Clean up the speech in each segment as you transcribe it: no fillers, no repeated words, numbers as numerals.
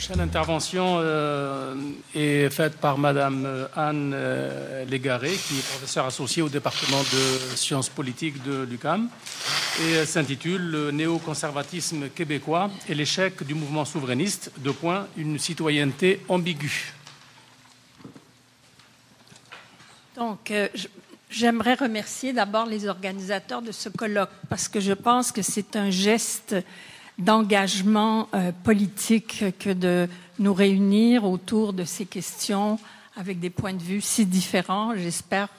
prochaine intervention est faite par Madame Anne Légaré, qui est professeure associée au département de sciences politiques de l'UQAM, et elle s'intitule « Le néoconservatisme québécois et l'échec du mouvement souverainiste, une citoyenneté ambiguë ». Donc, j'aimerais remercier d'abord les organisateurs de ce colloque, parce que je pense que c'est un geste d'engagement politique que de nous réunir autour de ces questions avec des points de vue si différents. J'espère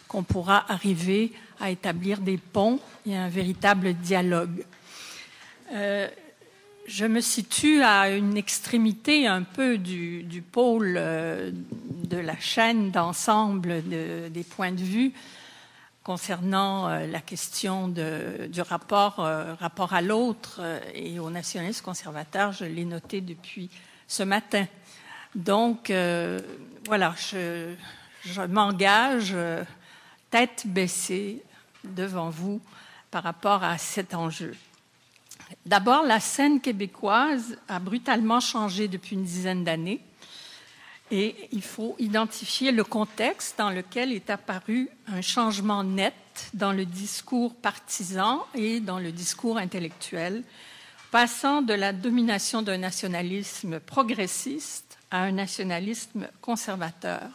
qu'on pourra arriver à établir des ponts et un véritable dialogue. Je me situe à une extrémité un peu du pôle de la chaîne d'ensemble des points de vue concernant la question du rapport à l'autre et aux nationalistes conservateurs. Je l'ai noté depuis ce matin. Donc, voilà, je m'engage tête baissée devant vous par rapport à cet enjeu. D'abord, la scène québécoise a brutalement changé depuis une dizaine d'années et il faut identifier le contexte dans lequel est apparu un changement net dans le discours partisan et dans le discours intellectuel, passant de la domination d'un nationalisme progressiste à un nationalisme conservateur.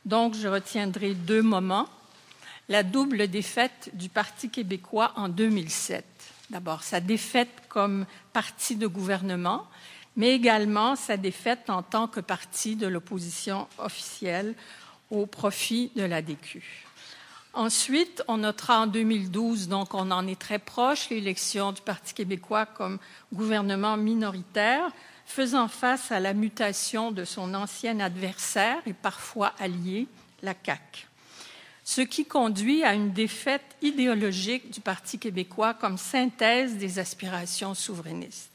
Donc, je retiendrai deux moments. La double défaite du Parti québécois en 2007. D'abord, sa défaite comme parti de gouvernement, mais également sa défaite en tant que parti de l'opposition officielle au profit de l'ADQ. Ensuite, on notera en 2012, donc on en est très proche, l'élection du Parti québécois comme gouvernement minoritaire, faisant face à la mutation de son ancien adversaire et parfois allié, la CAQ. Ce qui conduit à une défaite idéologique du Parti québécois comme synthèse des aspirations souverainistes.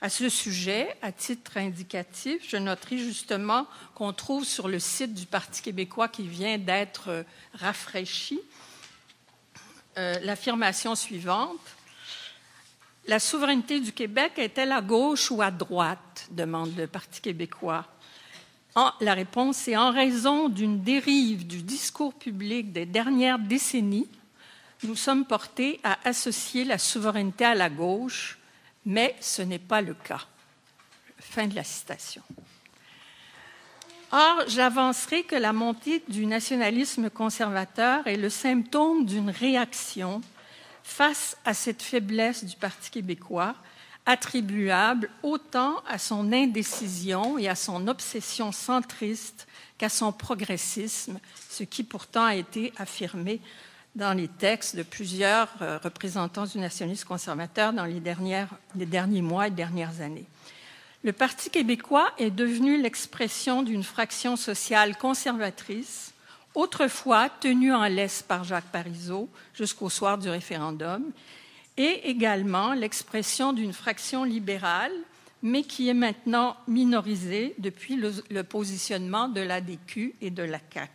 À ce sujet, à titre indicatif, je noterai justement qu'on trouve sur le site du Parti québécois qui vient d'être rafraîchi l'affirmation suivante. La souveraineté du Québec est-elle à gauche ou à droite? Demande le Parti québécois. La réponse est en raison d'une dérive du discours public des dernières décennies, nous sommes portés à associer la souveraineté à la gauche, mais ce n'est pas le cas. Fin de la citation. Or, j'avancerai que la montée du nationalisme conservateur est le symptôme d'une réaction face à cette faiblesse du Parti québécois, attribuable autant à son indécision et à son obsession centriste qu'à son progressisme, ce qui pourtant a été affirmé dans les textes de plusieurs représentants du nationalisme conservateur dans les derniers mois et dernières années. Le Parti québécois est devenu l'expression d'une fraction sociale conservatrice, autrefois tenue en laisse par Jacques Parizeau jusqu'au soir du référendum, et également l'expression d'une fraction libérale, mais qui est maintenant minorisée depuis le positionnement de l'ADQ et de la CAQ.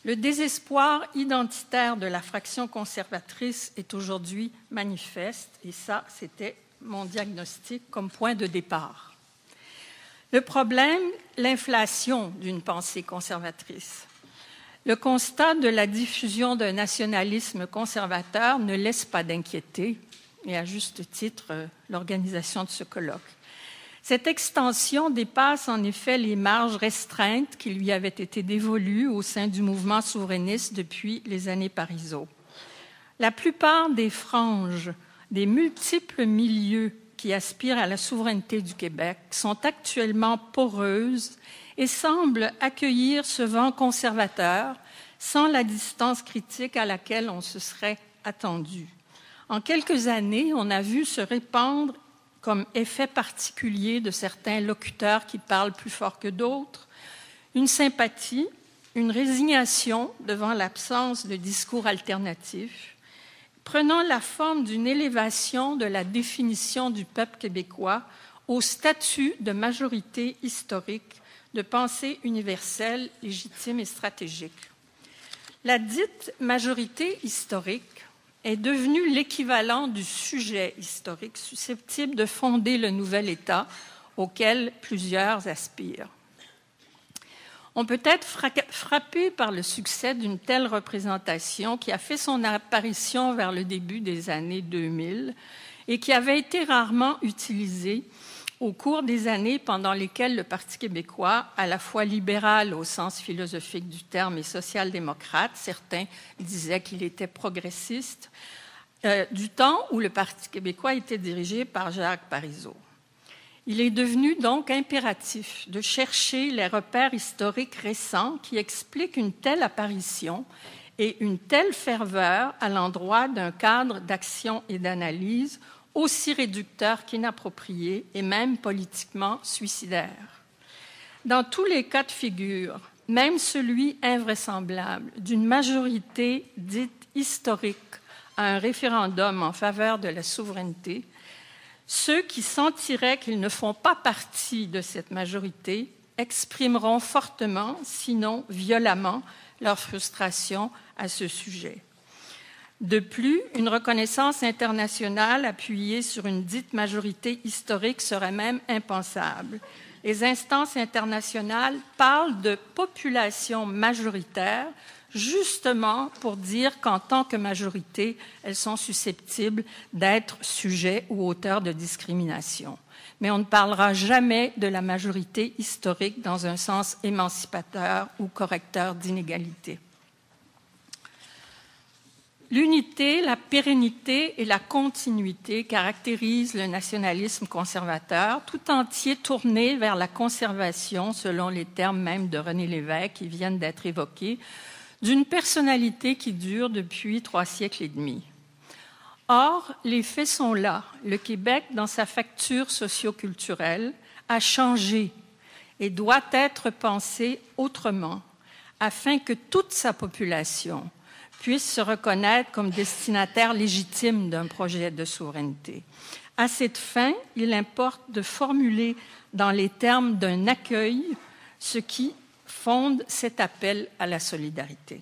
Le désespoir identitaire de la fraction conservatrice est aujourd'hui manifeste, et ça, c'était mon diagnostic comme point de départ. Le problème, l'inflation d'une pensée conservatrice. Le constat de la diffusion d'un nationalisme conservateur ne laisse pas d'inquiéter, et à juste titre, l'organisation de ce colloque. Cette extension dépasse en effet les marges restreintes qui lui avaient été dévolues au sein du mouvement souverainiste depuis les années Parizeau. La plupart des franges, des multiples milieux qui aspirent à la souveraineté du Québec sont actuellement poreuses et semblent accueillir ce vent conservateur sans la distance critique à laquelle on se serait attendu. En quelques années, on a vu se répandre comme effet particulier de certains locuteurs qui parlent plus fort que d'autres, une sympathie, une résignation devant l'absence de discours alternatifs, prenant la forme d'une élévation de la définition du peuple québécois au statut de majorité historique, de pensée universelle, légitime et stratégique. La dite majorité historique est devenu l'équivalent du sujet historique susceptible de fonder le nouvel État auquel plusieurs aspirent. On peut être frappé par le succès d'une telle représentation qui a fait son apparition vers le début des années 2000 et qui avait été rarement utilisée au cours des années pendant lesquelles le Parti québécois, à la fois libéral au sens philosophique du terme et social-démocrate, certains disaient qu'il était progressiste, du temps où le Parti québécois était dirigé par Jacques Parizeau. Il est devenu donc impératif de chercher les repères historiques récents qui expliquent une telle apparition et une telle ferveur à l'endroit d'un cadre d'action et d'analyse aussi réducteur qu'inapproprié et même politiquement suicidaire. Dans tous les cas de figure, même celui invraisemblable d'une majorité dite historique à un référendum en faveur de la souveraineté, ceux qui sentiraient qu'ils ne font pas partie de cette majorité exprimeront fortement, sinon violemment, leur frustration à ce sujet. De plus, une reconnaissance internationale appuyée sur une dite majorité historique serait même impensable. Les instances internationales parlent de population majoritaire justement pour dire qu'en tant que majorité, elles sont susceptibles d'être sujets ou auteurs de discrimination. Mais on ne parlera jamais de la majorité historique dans un sens émancipateur ou correcteur d'inégalités. L'unité, la pérennité et la continuité caractérisent le nationalisme conservateur, tout entier tourné vers la conservation, selon les termes même de René Lévesque qui viennent d'être évoqués, d'une personnalité qui dure depuis 3 siècles et demi. Or, les faits sont là. Le Québec, dans sa facture socio-culturelle, a changé et doit être pensé autrement, afin que toute sa population puisse se reconnaître comme destinataire légitime d'un projet de souveraineté. À cette fin, il importe de formuler dans les termes d'un accueil ce qui fonde cet appel à la solidarité.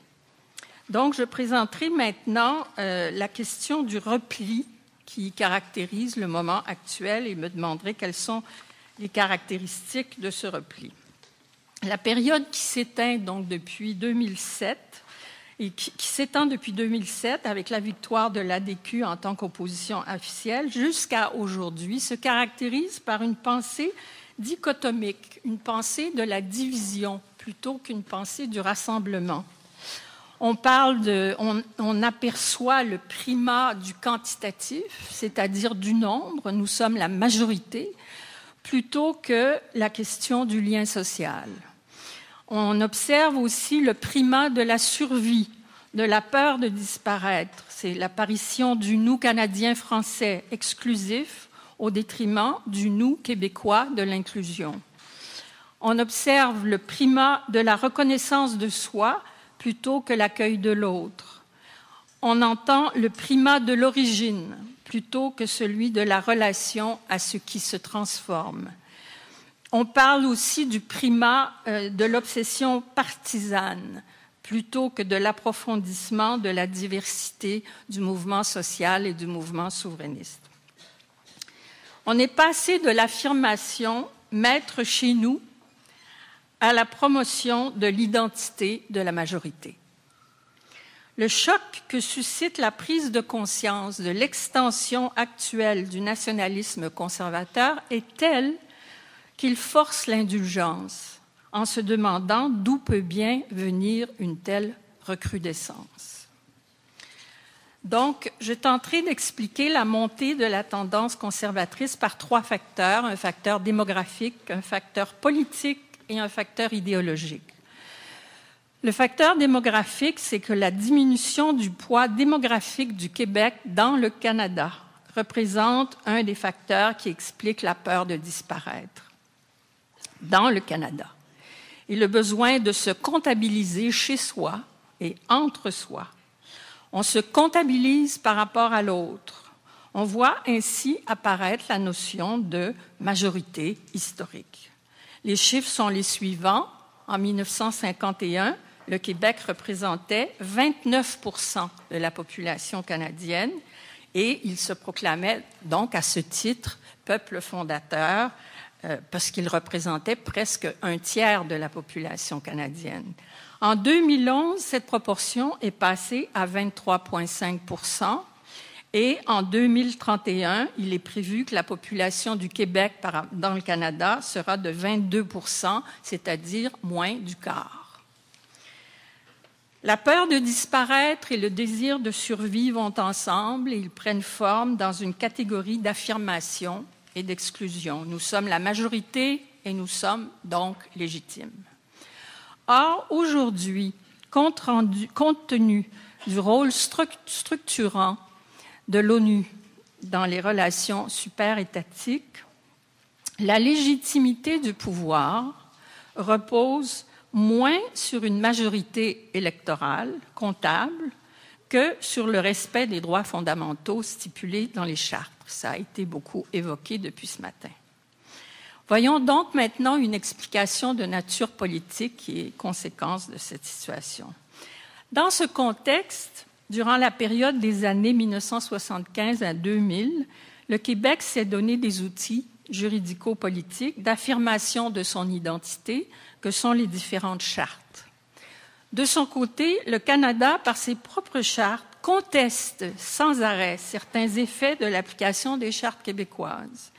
Donc, je présenterai maintenant la question du repli qui caractérise le moment actuel et me demanderai quelles sont les caractéristiques de ce repli. La période qui s'éteint donc depuis 2007 et qui s'étend depuis 2007 avec la victoire de l'ADQ en tant qu'opposition officielle jusqu'à aujourd'hui se caractérise par une pensée dichotomique, une pensée de la division plutôt qu'une pensée du rassemblement. On aperçoit le primat du quantitatif, c'est-à-dire du nombre, nous sommes la majorité, plutôt que la question du lien social. On observe aussi le primat de la survie, de la peur de disparaître. C'est l'apparition du nous canadien-français exclusif au détriment du nous québécois de l'inclusion. On observe le primat de la reconnaissance de soi plutôt que l'accueil de l'autre. On entend le primat de l'origine plutôt que celui de la relation à ce qui se transforme. On parle aussi du primat de l'obsession partisane plutôt que de l'approfondissement de la diversité du mouvement social et du mouvement souverainiste. On est passé de l'affirmation « maître chez nous » à la promotion de l'identité de la majorité. Le choc que suscite la prise de conscience de l'extension actuelle du nationalisme conservateur est tel qu'il force l'indulgence en se demandant d'où peut bien venir une telle recrudescence. Donc, je tenterai d'expliquer la montée de la tendance conservatrice par 3 facteurs, un facteur démographique, un facteur politique et un facteur idéologique. Le facteur démographique, c'est que la diminution du poids démographique du Québec dans le Canada représente un des facteurs qui explique la peur de disparaître dans le Canada et le besoin de se comptabiliser chez soi et entre soi. On se comptabilise par rapport à l'autre. On voit ainsi apparaître la notion de majorité historique. Les chiffres sont les suivants. En 1951, le Québec représentait 29% de la population canadienne et il se proclamait donc à ce titre peuple fondateur parce qu'il représentait presque un tiers de la population canadienne. En 2011, cette proportion est passée à 23,5%. Et en 2031, il est prévu que la population du Québec dans le Canada sera de 22%, c'est-à-dire moins du quart. La peur de disparaître et le désir de survie vont ensemble et ils prennent forme dans une catégorie d'affirmation et d'exclusion. Nous sommes la majorité et nous sommes donc légitimes. Or, aujourd'hui, compte tenu du rôle structurant de l'ONU dans les relations super-étatiques, la légitimité du pouvoir repose moins sur une majorité électorale comptable que sur le respect des droits fondamentaux stipulés dans les chartes. Ça a été beaucoup évoqué depuis ce matin. Voyons donc maintenant une explication de nature politique qui est conséquence de cette situation. Dans ce contexte, durant la période des années 1975 à 2000, le Québec s'est donné des outils juridico-politiques d'affirmation de son identité que sont les différentes chartes. De son côté, le Canada, par ses propres chartes, conteste sans arrêt certains effets de l'application des chartes québécoises.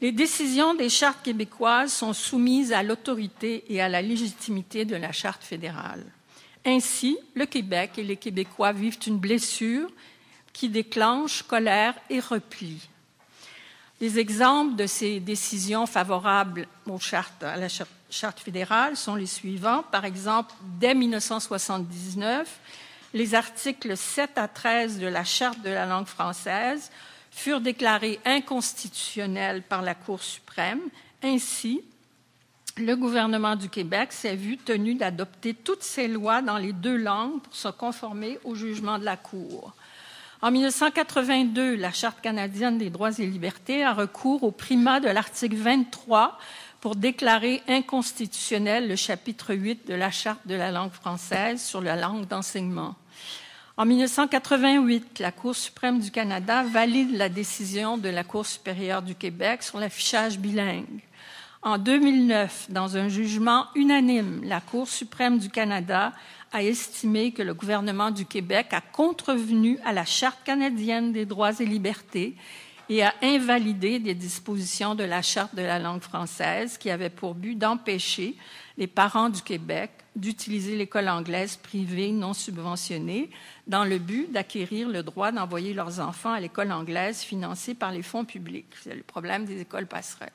Les décisions des chartes québécoises sont soumises à l'autorité et à la légitimité de la charte fédérale. Ainsi, le Québec et les Québécois vivent une blessure qui déclenche colère et repli. Les exemples de ces décisions favorables à la charte fédérale sont les suivants. Par exemple, dès 1979, les articles 7 à 13 de la Charte de la langue française furent déclarés inconstitutionnels par la Cour suprême. Ainsi, le gouvernement du Québec s'est vu tenu d'adopter toutes ces lois dans les deux langues pour se conformer au jugement de la Cour. En 1982, la Charte canadienne des droits et libertés a recours au primat de l'article 23 pour déclarer inconstitutionnel le chapitre 8 de la Charte de la langue française sur la langue d'enseignement. En 1988, la Cour suprême du Canada valide la décision de la Cour supérieure du Québec sur l'affichage bilingue. En 2009, dans un jugement unanime, la Cour suprême du Canada a estimé que le gouvernement du Québec a contrevenu à la Charte canadienne des droits et libertés et a invalidé des dispositions de la Charte de la langue française qui avaient pour but d'empêcher les parents du Québec d'utiliser l'école anglaise privée non subventionnée dans le but d'acquérir le droit d'envoyer leurs enfants à l'école anglaise financée par les fonds publics. C'est le problème des écoles passerelles.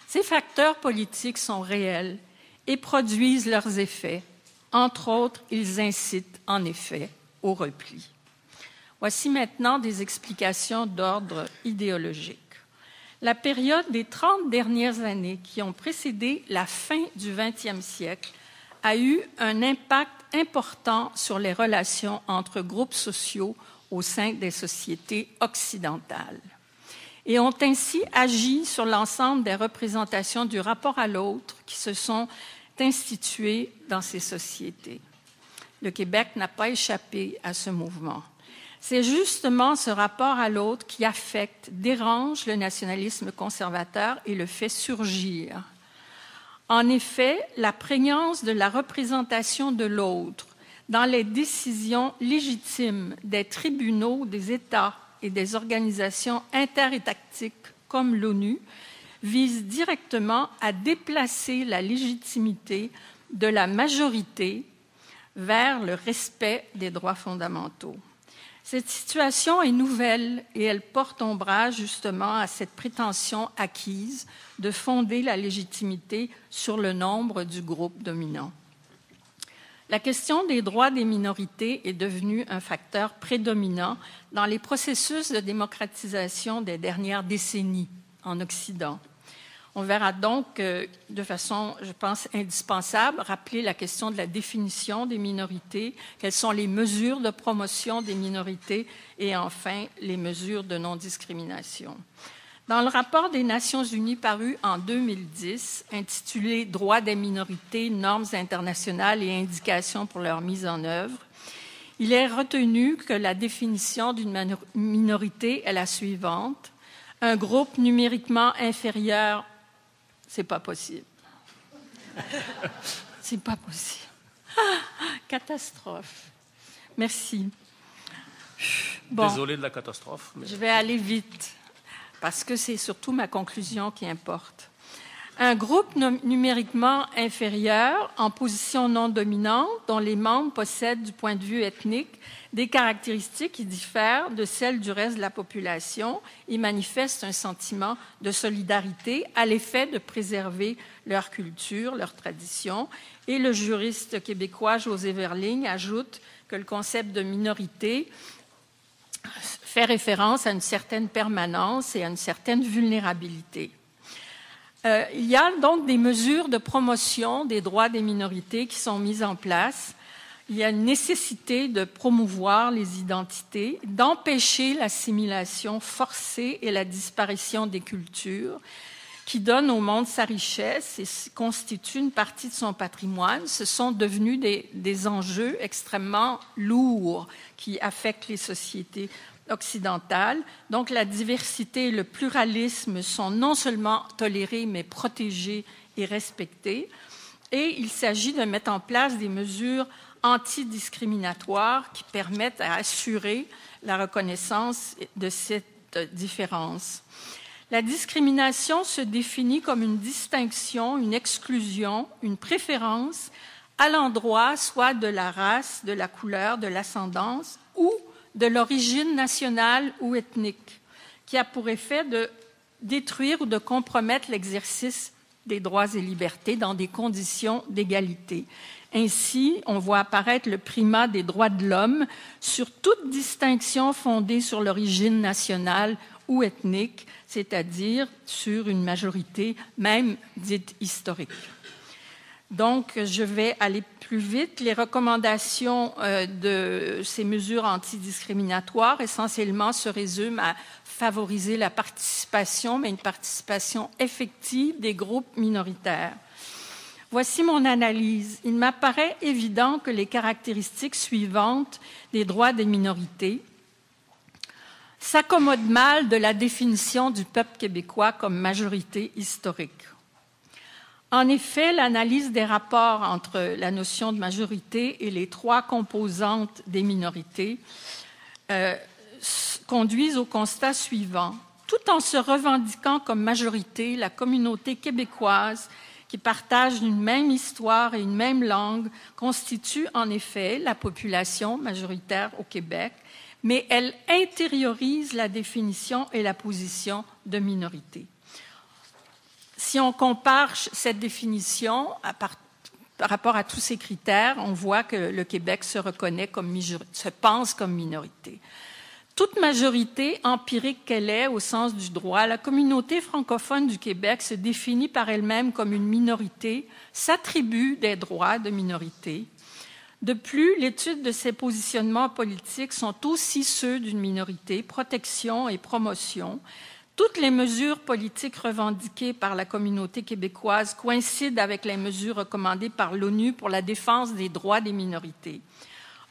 Ces facteurs politiques sont réels et produisent leurs effets. Entre autres, ils incitent en effet au repli. Voici maintenant des explications d'ordre idéologique. La période des 30 dernières années qui ont précédé la fin du XXe siècle a eu un impact important sur les relations entre groupes sociaux au sein des sociétés occidentales et ont ainsi agi sur l'ensemble des représentations du rapport à l'autre qui se sont instituées dans ces sociétés. Le Québec n'a pas échappé à ce mouvement. C'est justement ce rapport à l'autre qui affecte, dérange le nationalisme conservateur et le fait surgir. En effet, la prégnance de la représentation de l'autre dans les décisions légitimes des tribunaux, des États et des organisations interétatiques comme l'ONU vise directement à déplacer la légitimité de la majorité vers le respect des droits fondamentaux. Cette situation est nouvelle et elle porte ombrage justement à cette prétention acquise de fonder la légitimité sur le nombre du groupe dominant. La question des droits des minorités est devenue un facteur prédominant dans les processus de démocratisation des dernières décennies en Occident. On verra donc de façon, je pense, indispensable rappeler la question de la définition des minorités, quelles sont les mesures de promotion des minorités et enfin les mesures de non-discrimination. Dans le rapport des Nations Unies paru en 2010, intitulé « Droits des minorités, normes internationales et indications pour leur mise en œuvre », il est retenu que la définition d'une minorité est la suivante. Un groupe numériquement inférieur, c'est pas possible. C'est pas possible. Catastrophe. Merci. Bon, désolé de la catastrophe. Mais... Je vais aller vite, parce que c'est surtout ma conclusion qui importe. Un groupe numériquement inférieur, en position non dominante, dont les membres possèdent, du point de vue ethnique, des caractéristiques qui diffèrent de celles du reste de la population et manifestent un sentiment de solidarité à l'effet de préserver leur culture, leur tradition. Et le juriste québécois José Verling ajoute que le concept de minorité fait référence à une certaine permanence et à une certaine vulnérabilité. Il y a donc des mesures de promotion des droits des minorités qui sont mises en place. Il y a une nécessité de promouvoir les identités, d'empêcher l'assimilation forcée et la disparition des cultures, qui donnent au monde sa richesse et constituent une partie de son patrimoine. Ce sont devenus des enjeux extrêmement lourds qui affectent les sociétés occidentale. Donc, la diversité et le pluralisme sont non seulement tolérés, mais protégés et respectés. Et il s'agit de mettre en place des mesures antidiscriminatoires qui permettent à assurer la reconnaissance de cette différence. La discrimination se définit comme une distinction, une exclusion, une préférence à l'endroit soit de la race, de la couleur, de l'ascendance ou de l'origine nationale ou ethnique, qui a pour effet de détruire ou de compromettre l'exercice des droits et libertés dans des conditions d'égalité. Ainsi, on voit apparaître le primat des droits de l'homme sur toute distinction fondée sur l'origine nationale ou ethnique, c'est-à-dire sur une majorité même dite historique. Donc, je vais aller plus vite. Les recommandations de ces mesures antidiscriminatoires, essentiellement, se résument à favoriser la participation, mais une participation effective des groupes minoritaires. Voici mon analyse. Il m'apparaît évident que les caractéristiques suivantes des droits des minorités s'accommodent mal de la définition du peuple québécois comme majorité historique. En effet, l'analyse des rapports entre la notion de majorité et les trois composantes des minorités conduisent au constat suivant. Tout en se revendiquant comme majorité, la communauté québécoise, qui partage une même histoire et une même langue, constitue en effet la population majoritaire au Québec, mais elle intériorise la définition et la position de minorité. Si on compare cette définition par rapport à tous ces critères, on voit que le Québec se pense comme minorité. Toute majorité empirique qu'elle est au sens du droit, la communauté francophone du Québec se définit par elle-même comme une minorité, s'attribue des droits de minorité. De plus, l'étude de ces positionnements politiques sont aussi ceux d'une minorité, protection et promotion. Toutes les mesures politiques revendiquées par la communauté québécoise coïncident avec les mesures recommandées par l'ONU pour la défense des droits des minorités.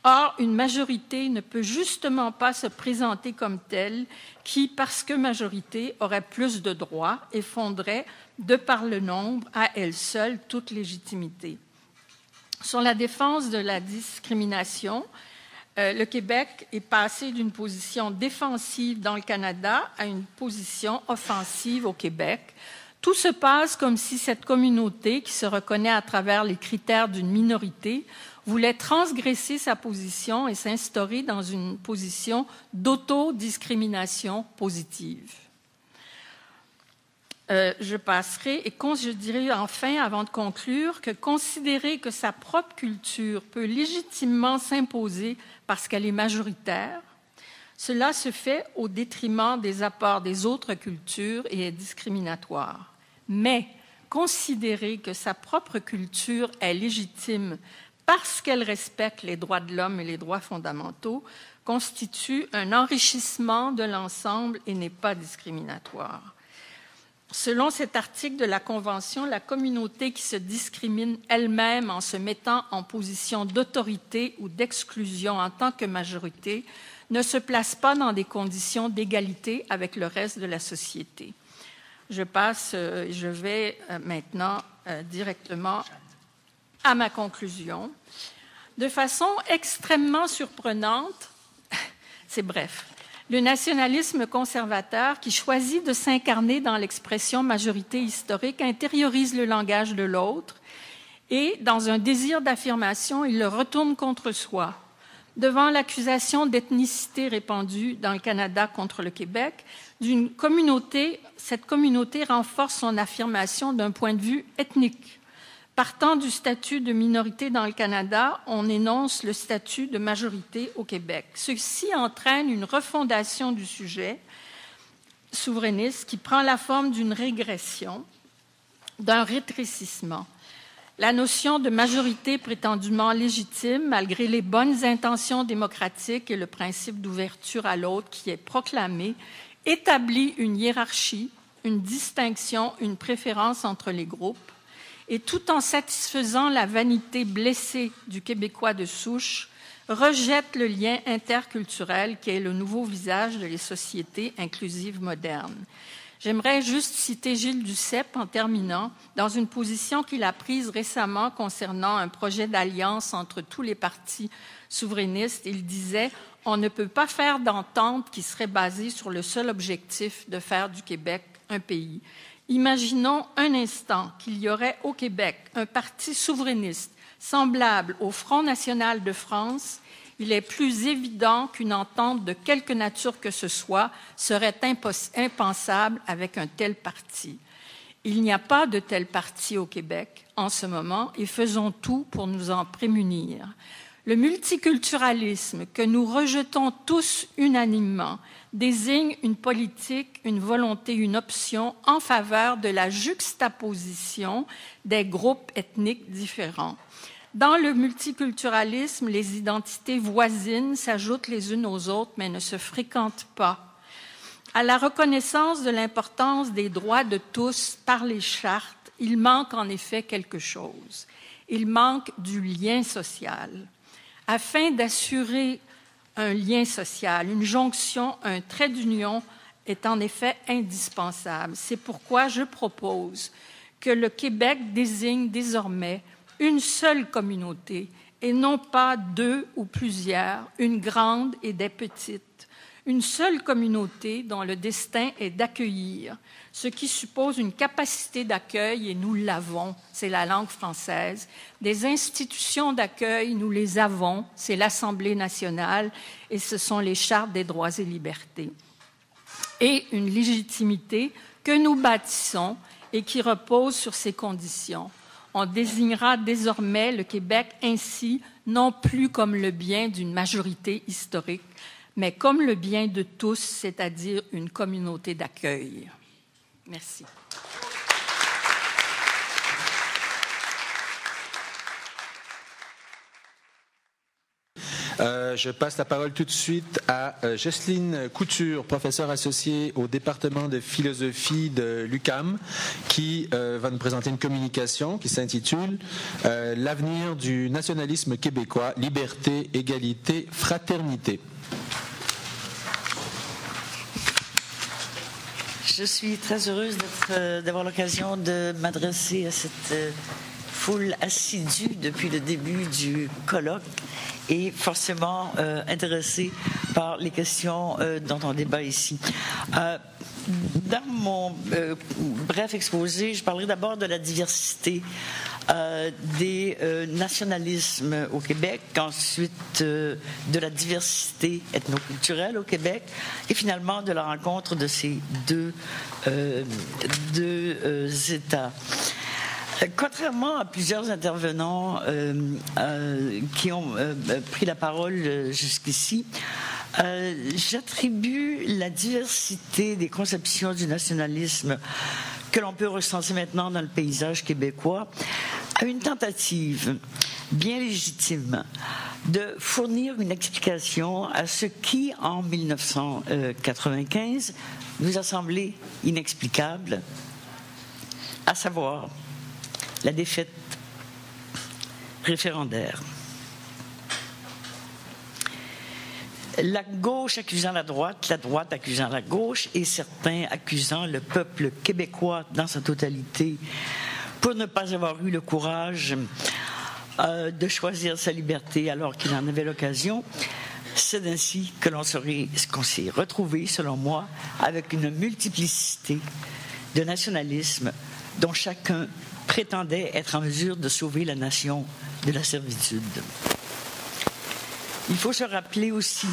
Or, une majorité ne peut justement pas se présenter comme telle qui, parce que majorité, aurait plus de droits et fonderait, de par le nombre, à elle seule toute légitimité. Sur la défense de la discrimination, le Québec est passé d'une position défensive dans le Canada à une position offensive au Québec. Tout se passe comme si cette communauté, qui se reconnaît à travers les critères d'une minorité, voulait transgresser sa position et s'instaurer dans une position d'autodiscrimination positive. Je passerai et je dirais enfin, avant de conclure, que considérer que sa propre culture peut légitimement s'imposer parce qu'elle est majoritaire, cela se fait au détriment des apports des autres cultures et est discriminatoire. Mais considérer que sa propre culture est légitime parce qu'elle respecte les droits de l'homme et les droits fondamentaux constitue un enrichissement de l'ensemble et n'est pas discriminatoire. Selon cet article de la Convention, la communauté qui se discrimine elle-même en se mettant en position d'autorité ou d'exclusion en tant que majorité ne se place pas dans des conditions d'égalité avec le reste de la société. Je vais maintenant directement à ma conclusion. De façon extrêmement surprenante, c'est bref, le nationalisme conservateur qui choisit de s'incarner dans l'expression majorité historique intériorise le langage de l'autre et, dans un désir d'affirmation, il le retourne contre soi. Devant l'accusation d'ethnicité répandue dans le Canada contre le Québec, cette communauté renforce son affirmation d'un point de vue ethnique. Partant du statut de minorité dans le Canada, on énonce le statut de majorité au Québec. Ceci entraîne une refondation du sujet souverainiste qui prend la forme d'une régression, d'un rétrécissement. La notion de majorité prétendument légitime, malgré les bonnes intentions démocratiques et le principe d'ouverture à l'autre qui est proclamé, établit une hiérarchie, une distinction, une préférence entre les groupes, et tout en satisfaisant la vanité blessée du Québécois de souche, rejette le lien interculturel qui est le nouveau visage de les sociétés inclusives modernes. J'aimerais juste citer Gilles Duceppe en terminant, dans une position qu'il a prise récemment concernant un projet d'alliance entre tous les partis souverainistes. Il disait « On ne peut pas faire d'entente qui serait basée sur le seul objectif de faire du Québec un pays. » Imaginons un instant qu'il y aurait au Québec un parti souverainiste semblable au Front national de France. Il est plus évident qu'une entente de quelque nature que ce soit serait impensable avec un tel parti. Il n'y a pas de tel parti au Québec en ce moment et faisons tout pour nous en prémunir. Le multiculturalisme que nous rejetons tous unanimement désigne une politique, une volonté, une option en faveur de la juxtaposition des groupes ethniques différents. Dans le multiculturalisme, les identités voisines s'ajoutent les unes aux autres, mais ne se fréquentent pas. À la reconnaissance de l'importance des droits de tous par les chartes, il manque en effet quelque chose. Il manque du lien social. Afin d'assurer un lien social, une jonction, un trait d'union est en effet indispensable. C'est pourquoi je propose que le Québec désigne désormais une seule communauté et non pas deux ou plusieurs, une grande et des petites. Une seule communauté dont le destin est d'accueillir, ce qui suppose une capacité d'accueil, et nous l'avons, c'est la langue française. Des institutions d'accueil, nous les avons, c'est l'Assemblée nationale, et ce sont les chartes des droits et libertés. Et une légitimité que nous bâtissons et qui repose sur ces conditions. On désignera désormais le Québec ainsi, non plus comme le bien d'une majorité historique, mais comme le bien de tous, c'est-à-dire une communauté d'accueil. Merci. Je passe la parole tout de suite à Jocelyne Couture, professeure associée au département de philosophie de l'UQAM, qui va nous présenter une communication qui s'intitule « L'avenir du nationalisme québécois, liberté, égalité, fraternité ». Je suis très heureuse d'avoir l'occasion de m'adresser à cette foule assidue depuis le début du colloque et forcément intéressée par les questions dont on débat ici. Dans mon bref exposé, je parlerai d'abord de la diversité des nationalismes au Québec, ensuite de la diversité ethnoculturelle au Québec et finalement de la rencontre de ces deux États. Contrairement à plusieurs intervenants qui ont pris la parole jusqu'ici, j'attribue la diversité des conceptions du nationalisme que l'on peut recenser maintenant dans le paysage québécois à une tentative bien légitime de fournir une explication à ce qui, en 1995, nous a semblé inexplicable, à savoir la défaite référendaire. La gauche accusant la droite accusant la gauche, et certains accusant le peuple québécois dans sa totalité pour ne pas avoir eu le courage de choisir sa liberté alors qu'il en avait l'occasion. C'est ainsi que qu'on s'est retrouvé, selon moi, avec une multiplicité de nationalismes dont chacun prétendait être en mesure de sauver la nation de la servitude. Il faut se rappeler aussi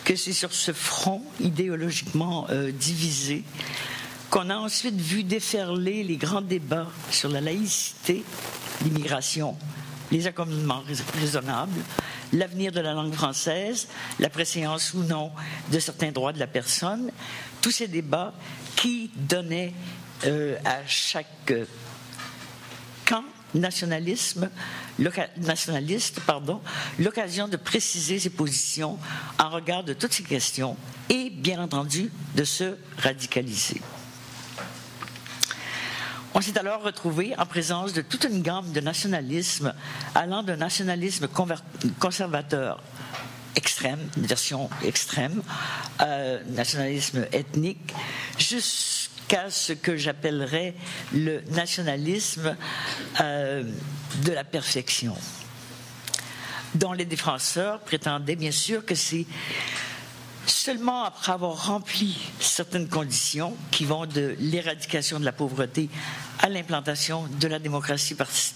que c'est sur ce front idéologiquement divisé qu'on a ensuite vu déferler les grands débats sur la laïcité, l'immigration, les accommodements raisonnables, l'avenir de la langue française, la préséance ou non de certains droits de la personne, tous ces débats qui donnaient à chaque camp nationaliste, l'occasion de préciser ses positions en regard de toutes ces questions et, bien entendu, de se radicaliser. On s'est alors retrouvé en présence de toute une gamme de nationalismes allant d'un nationalisme conservateur extrême, une version extrême, nationalisme ethnique, jusqu'à ce que j'appellerais le nationalisme de la perfection, dont les défenseurs prétendaient bien sûr que c'est seulement après avoir rempli certaines conditions qui vont de l'éradication de la pauvreté à l'implantation de la démocratie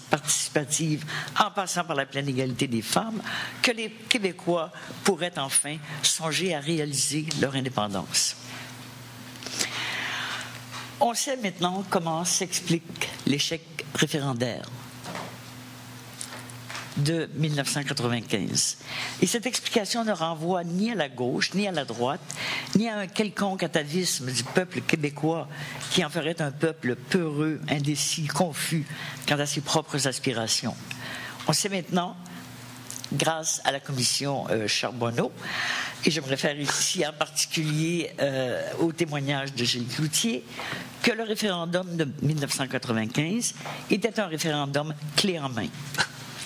participative en passant par la pleine égalité des femmes que les Québécois pourraient enfin songer à réaliser leur indépendance. On sait maintenant comment s'explique l'échec référendaire de 1995. Et cette explication ne renvoie ni à la gauche, ni à la droite, ni à un quelconque atavisme du peuple québécois qui en ferait un peuple peureux, indécis, confus quant à ses propres aspirations. On sait maintenant, grâce à la commission Charbonneau, et je me réfère ici en particulier au témoignage de Gilles Cloutier, que le référendum de 1995 était un référendum clé en main,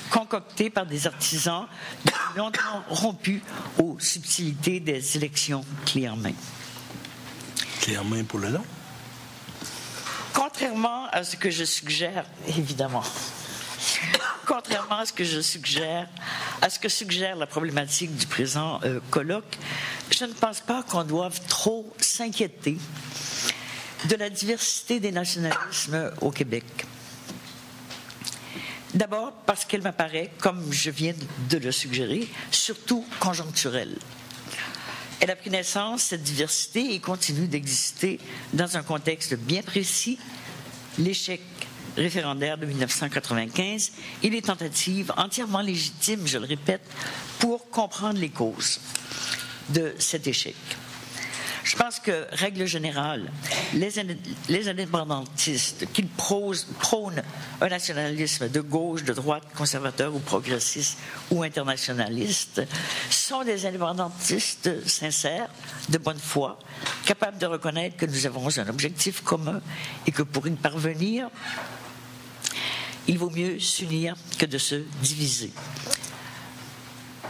concocté par des artisans depuis longtemps rompus aux subtilités des élections clé en main. Clé en main pour le long? Contrairement à ce que je suggère, évidemment, contrairement à ce que je suggère, à ce que suggère la problématique du présent colloque, je ne pense pas qu'on doive trop s'inquiéter de la diversité des nationalismes au Québec. D'abord parce qu'elle m'apparaît, comme je viens de le suggérer, surtout conjoncturelle. Elle a pris naissance, cette diversité, et continue d'exister dans un contexte bien précis, l'échec référendaire de 1995 et les tentatives entièrement légitimes, je le répète, pour comprendre les causes de cet échec. Je pense que, règle générale, les indépendantistes qui prônent un nationalisme de gauche, de droite, conservateur ou progressiste ou internationaliste sont des indépendantistes sincères, de bonne foi, capables de reconnaître que nous avons un objectif commun et que pour y parvenir, il vaut mieux s'unir que de se diviser.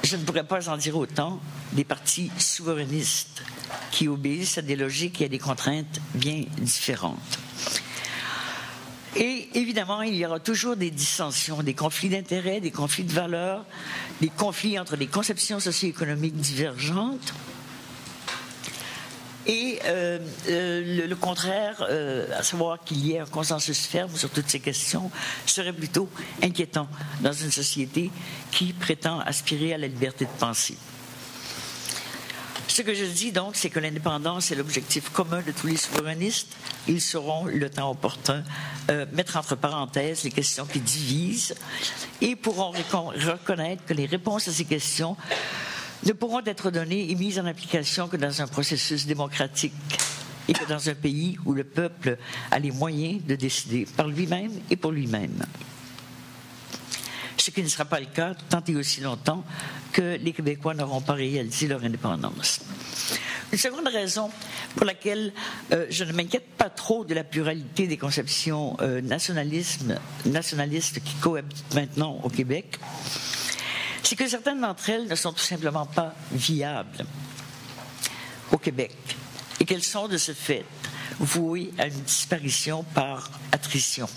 Je ne pourrais pas en dire autant des partis souverainistes qui obéissent à des logiques et à des contraintes bien différentes. Et évidemment, il y aura toujours des dissensions, des conflits d'intérêts, des conflits de valeurs, des conflits entre des conceptions socio-économiques divergentes. Et le contraire, à savoir qu'il y ait un consensus ferme sur toutes ces questions, serait plutôt inquiétant dans une société qui prétend aspirer à la liberté de penser. Ce que je dis donc, c'est que l'indépendance est l'objectif commun de tous les souverainistes. Ils sauront, le temps opportun, mettre entre parenthèses les questions qui divisent et pourront reconnaître que les réponses à ces questions ne pourront être données et mises en application que dans un processus démocratique et que dans un pays où le peuple a les moyens de décider par lui-même et pour lui-même. Ce qui ne sera pas le cas tant et aussi longtemps que les Québécois n'auront pas réalisé leur indépendance. Une seconde raison pour laquelle je ne m'inquiète pas trop de la pluralité des conceptions nationalistes qui cohabitent maintenant au Québec, c'est que certaines d'entre elles ne sont tout simplement pas viables au Québec et qu'elles sont de ce fait vouées à une disparition par attrition.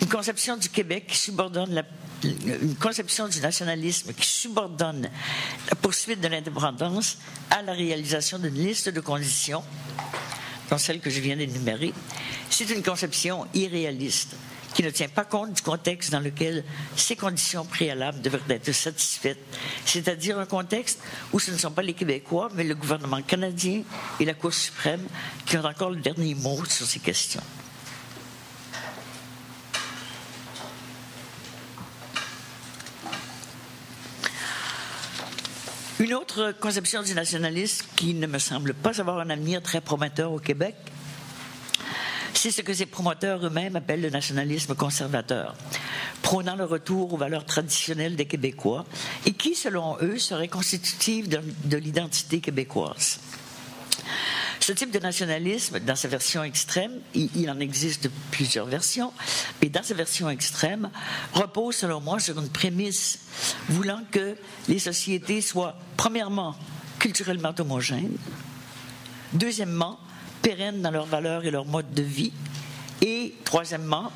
Une conception du Québec qui subordonne une conception du nationalisme qui subordonne la poursuite de l'indépendance à la réalisation d'une liste de conditions, dont celle que je viens d'énumérer, c'est une conception irréaliste qui ne tient pas compte du contexte dans lequel ces conditions préalables devraient être satisfaites, c'est-à-dire un contexte où ce ne sont pas les Québécois, mais le gouvernement canadien et la Cour suprême qui ont encore le dernier mot sur ces questions. Une autre conception du nationalisme qui ne me semble pas avoir un avenir très prometteur au Québec, c'est ce que ces promoteurs eux-mêmes appellent le nationalisme conservateur, prônant le retour aux valeurs traditionnelles des Québécois et qui, selon eux, serait constitutive de l'identité québécoise. Ce type de nationalisme, dans sa version extrême, il en existe plusieurs versions, mais dans sa version extrême, repose, selon moi, sur une prémisse voulant que les sociétés soient, premièrement, culturellement homogènes, deuxièmement, pérennes dans leurs valeurs et leurs modes de vie, et troisièmement,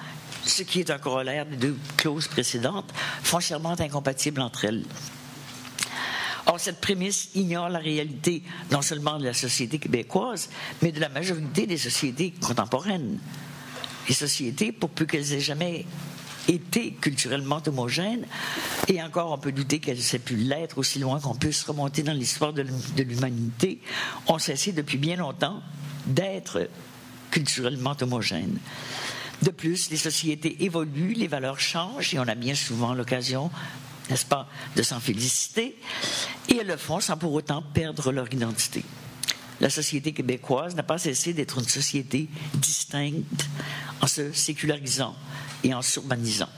ce qui est un corollaire des deux clauses précédentes, foncièrement incompatibles entre elles. Or, cette prémisse ignore la réalité non seulement de la société québécoise, mais de la majorité des sociétés contemporaines. Les sociétés, pour peu qu'elles aient jamais été culturellement homogènes, et encore on peut douter qu'elles aient pu l'être aussi loin qu'on puisse remonter dans l'histoire de l'humanité, ont cessé depuis bien longtemps d'être culturellement homogènes. De plus, les sociétés évoluent, les valeurs changent, et on a bien souvent l'occasion, n'est-ce pas, de s'en féliciter, et elles le font sans pour autant perdre leur identité. La société québécoise n'a pas cessé d'être une société distincte en se sécularisant et en s'urbanisant.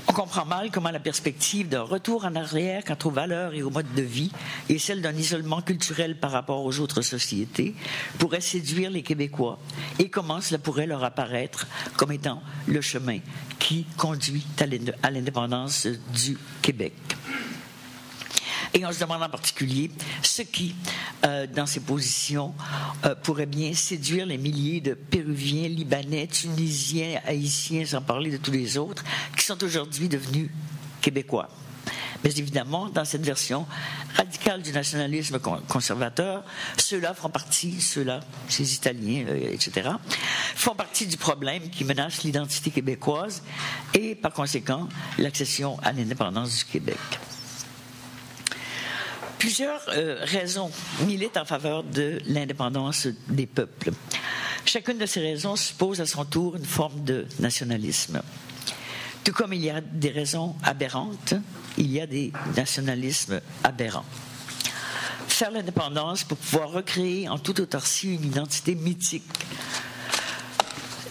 On comprend mal comment la perspective d'un retour en arrière quant aux valeurs et aux modes de vie et celle d'un isolement culturel par rapport aux autres sociétés pourrait séduire les Québécois et comment cela pourrait leur apparaître comme étant le chemin qui conduit à l'indépendance du Québec. Et on se demande en particulier ce qui, dans ces positions, pourrait bien séduire les milliers de Péruviens, Libanais, Tunisiens, Haïtiens, sans parler de tous les autres, qui sont aujourd'hui devenus Québécois. Mais évidemment, dans cette version radicale du nationalisme conservateur, ceux-là font partie, ces Italiens, etc., font partie du problème qui menace l'identité québécoise et, par conséquent, l'accession à l'indépendance du Québec. Plusieurs raisons militent en faveur de l'indépendance des peuples. Chacune de ces raisons suppose à son tour une forme de nationalisme. Tout comme il y a des raisons aberrantes, il y a des nationalismes aberrants. Faire l'indépendance pour pouvoir recréer en toute autarcie une identité mythique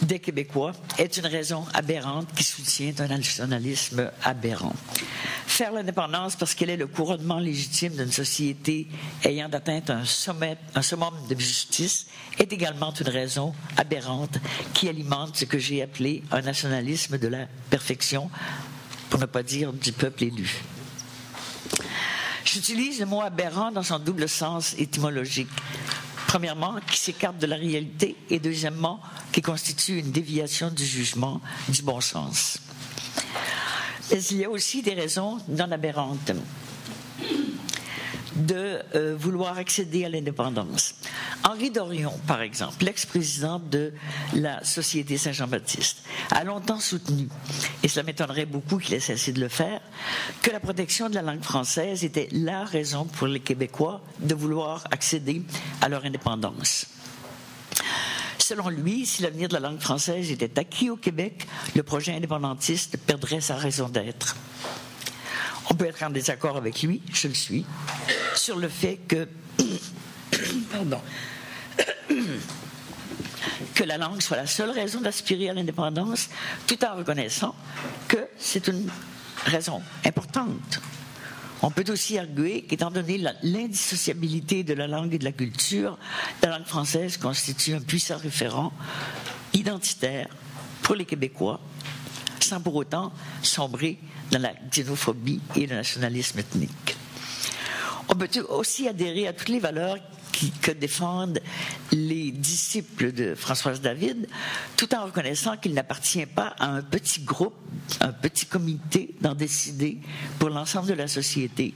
des Québécois est une raison aberrante qui soutient un nationalisme aberrant. Faire l'indépendance parce qu'elle est le couronnement légitime d'une société ayant atteint un summum de justice est également une raison aberrante qui alimente ce que j'ai appelé un nationalisme de la perfection, pour ne pas dire du peuple élu. J'utilise le mot aberrant dans son double sens étymologique. Premièrement, qui s'écarte de la réalité, et deuxièmement, qui constitue une déviation du jugement du bon sens. Mais il y a aussi des raisons non aberrantes de vouloir accéder à l'indépendance. Henri Dorion, par exemple, l'ex-président de la Société Saint-Jean-Baptiste, a longtemps soutenu, et cela m'étonnerait beaucoup qu'il ait cessé de le faire, que la protection de la langue française était la raison pour les Québécois de vouloir accéder à leur indépendance. Selon lui, si l'avenir de la langue française était acquis au Québec, le projet indépendantiste perdrait sa raison d'être. On peut être en désaccord avec lui, je le suis, sur le fait que, que la langue soit la seule raison d'aspirer à l'indépendance, tout en reconnaissant que c'est une raison importante. On peut aussi arguer qu'étant donné l'indissociabilité de la langue et de la culture, la langue française constitue un puissant référent identitaire pour les Québécois, sans pour autant sombrer dans la xénophobie et le nationalisme ethnique. On peut aussi adhérer à toutes les valeurs que défendent les disciples de Françoise David, tout en reconnaissant qu'il n'appartient pas à un petit groupe, un petit comité d'en décider pour l'ensemble de la société,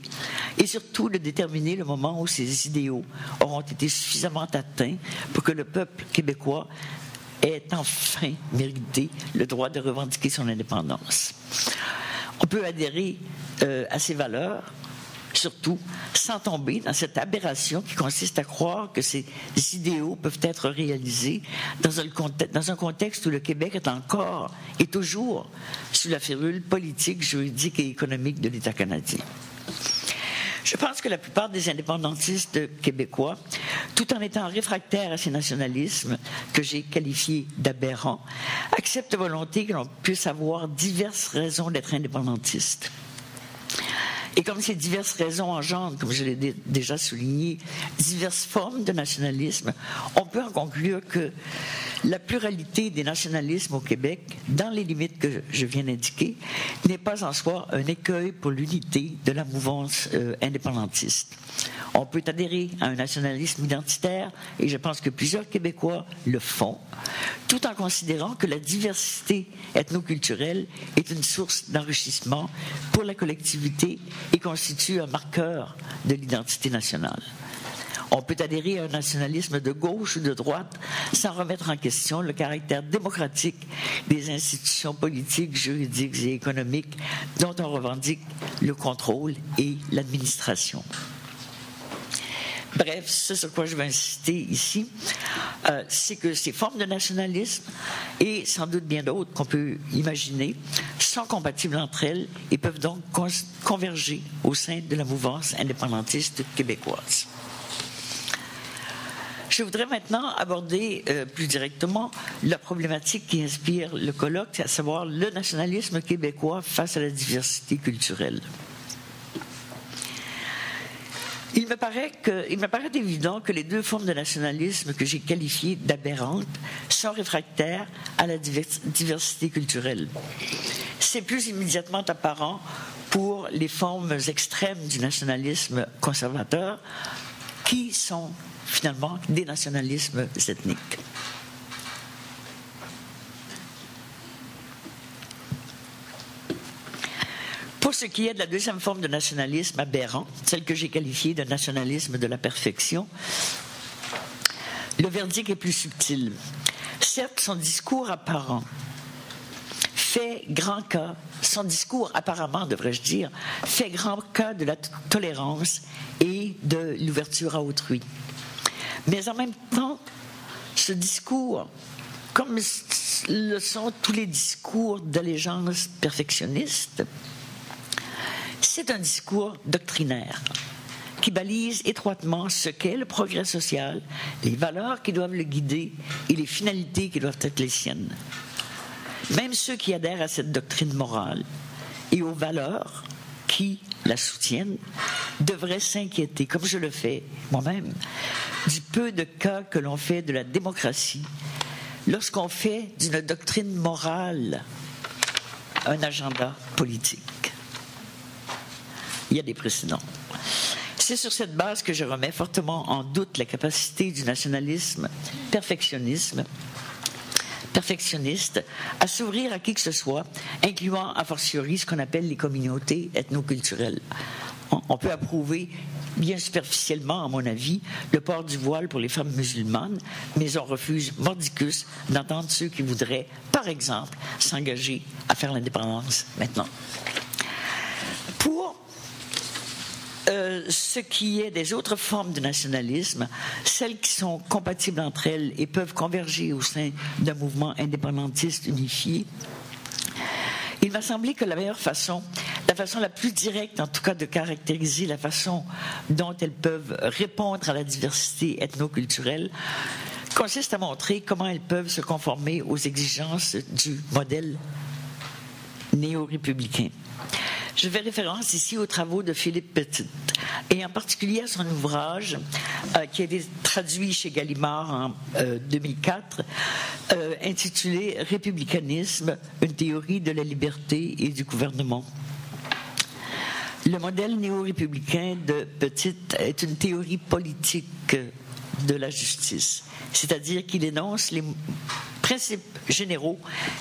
et surtout de déterminer le moment où ces idéaux auront été suffisamment atteints pour que le peuple québécois ait enfin mérité le droit de revendiquer son indépendance. On peut adhérer à ces valeurs, surtout sans tomber dans cette aberration qui consiste à croire que ces idéaux peuvent être réalisés dans un contexte où le Québec est encore et toujours sous la férule politique, juridique et économique de l'État canadien. Je pense que la plupart des indépendantistes québécois, tout en étant réfractaires à ces nationalismes que j'ai qualifiés d'aberrants, acceptent volontiers que l'on puisse avoir diverses raisons d'être indépendantiste. Et comme ces diverses raisons engendrent, comme je l'ai déjà souligné, diverses formes de nationalisme, on peut en conclure que la pluralité des nationalismes au Québec, dans les limites que je viens d'indiquer, n'est pas en soi un écueil pour l'unité de la mouvance indépendantiste. On peut adhérer à un nationalisme identitaire, et je pense que plusieurs Québécois le font, tout en considérant que la diversité ethnoculturelle est une source d'enrichissement pour la collectivité et constitue un marqueur de l'identité nationale. On peut adhérer à un nationalisme de gauche ou de droite sans remettre en question le caractère démocratique des institutions politiques, juridiques et économiques dont on revendique le contrôle et l'administration. Bref, ce sur quoi je vais insister ici, c'est que ces formes de nationalisme, et sans doute bien d'autres qu'on peut imaginer, sont compatibles entre elles et peuvent donc converger au sein de la mouvance indépendantiste québécoise. Je voudrais maintenant aborder plus directement la problématique qui inspire le colloque, à savoir le nationalisme québécois face à la diversité culturelle. Il me paraît évident que les deux formes de nationalisme que j'ai qualifiées d'aberrantes sont réfractaires à la diversité culturelle. C'est plus immédiatement apparent pour les formes extrêmes du nationalisme conservateur, qui sont finalement des nationalismes ethniques. Pour ce qui est de la deuxième forme de nationalisme aberrant, celle que j'ai qualifiée de nationalisme de la perfection, le verdict est plus subtil. Certes, son discours apparent fait grand cas, son discours apparemment, devrais-je dire, fait grand cas de la tolérance et de l'ouverture à autrui. Mais en même temps, ce discours, comme le sont tous les discours d'allégeance perfectionniste, c'est un discours doctrinaire qui balise étroitement ce qu'est le progrès social, les valeurs qui doivent le guider et les finalités qui doivent être les siennes. Même ceux qui adhèrent à cette doctrine morale et aux valeurs qui la soutiennent devraient s'inquiéter, comme je le fais moi-même, du peu de cas que l'on fait de la démocratie lorsqu'on fait d'une doctrine morale un agenda politique. Il y a des précédents. C'est sur cette base que je remets fortement en doute la capacité du nationalisme perfectionniste à s'ouvrir à qui que ce soit, incluant a fortiori ce qu'on appelle les communautés ethnoculturelles. On peut approuver bien superficiellement, à mon avis, le port du voile pour les femmes musulmanes, mais on refuse mordicus d'entendre ceux qui voudraient, par exemple, s'engager à faire l'indépendance maintenant. Pour ce qui est des autres formes de nationalisme, celles qui sont compatibles entre elles et peuvent converger au sein d'un mouvement indépendantiste unifié, il m'a semblé que la meilleure façon, la façon la plus directe en tout cas de caractériser la façon dont elles peuvent répondre à la diversité ethnoculturelle consiste à montrer comment elles peuvent se conformer aux exigences du modèle néo-républicain. Je fais référence ici aux travaux de Philippe Petit, et en particulier à son ouvrage qui a été traduit chez Gallimard en 2004, intitulé « Républicanisme, une théorie de la liberté et du gouvernement ». Le modèle néo-républicain de Petit est une théorie politique de la justice, c'est-à-dire qu'il énonce les principes généraux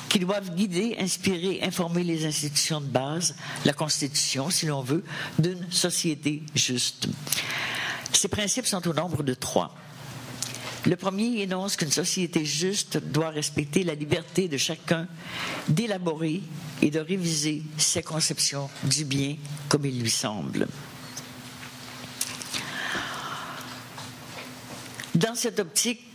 qui doivent guider, inspirer, informer les institutions de base, la Constitution, si l'on veut, d'une société juste. Ces principes sont au nombre de 3. Le premier énonce qu'une société juste doit respecter la liberté de chacun d'élaborer et de réviser ses conceptions du bien comme il lui semble. Dans cette optique,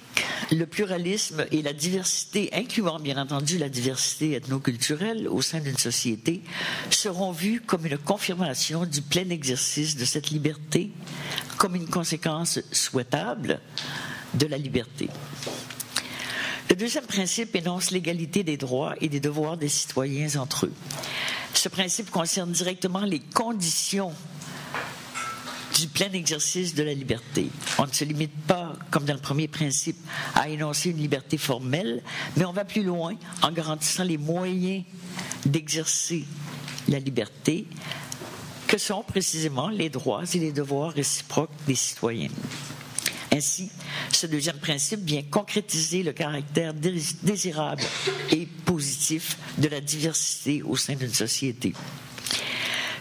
le pluralisme et la diversité, incluant bien entendu la diversité ethnoculturelle au sein d'une société, seront vus comme une confirmation du plein exercice de cette liberté, comme une conséquence souhaitable de la liberté. Le deuxième principe énonce l'égalité des droits et des devoirs des citoyens entre eux. Ce principe concerne directement les conditions du plein exercice de la liberté. On ne se limite pas, comme dans le premier principe, à énoncer une liberté formelle, mais on va plus loin en garantissant les moyens d'exercer la liberté, que sont précisément les droits et les devoirs réciproques des citoyens. Ainsi, ce deuxième principe vient concrétiser le caractère désirable et positif de la diversité au sein d'une société.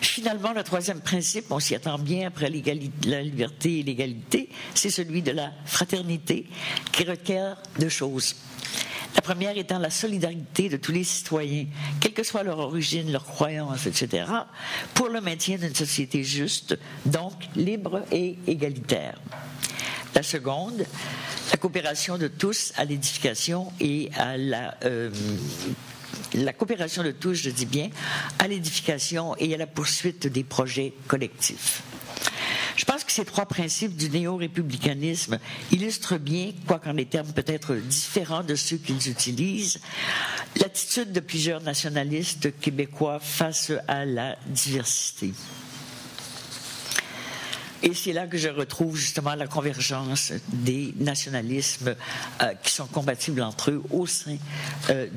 Finalement, le troisième principe, on s'y attend bien après la liberté et l'égalité, c'est celui de la fraternité qui requiert 2 choses. La première étant la solidarité de tous les citoyens, quelle que soit leur origine, leur croyance, etc., pour le maintien d'une société juste, donc libre et égalitaire. La seconde, la coopération de tous à l'édification et à la coopération de tous, je dis bien, à l'édification et à la poursuite des projets collectifs. Je pense que ces 3 principes du néo-républicanisme illustrent bien, quoiqu'en des termes peut-être différents de ceux qu'ils utilisent, l'attitude de plusieurs nationalistes québécois face à la diversité. Et c'est là que je retrouve justement la convergence des nationalismes qui sont compatibles entre eux au sein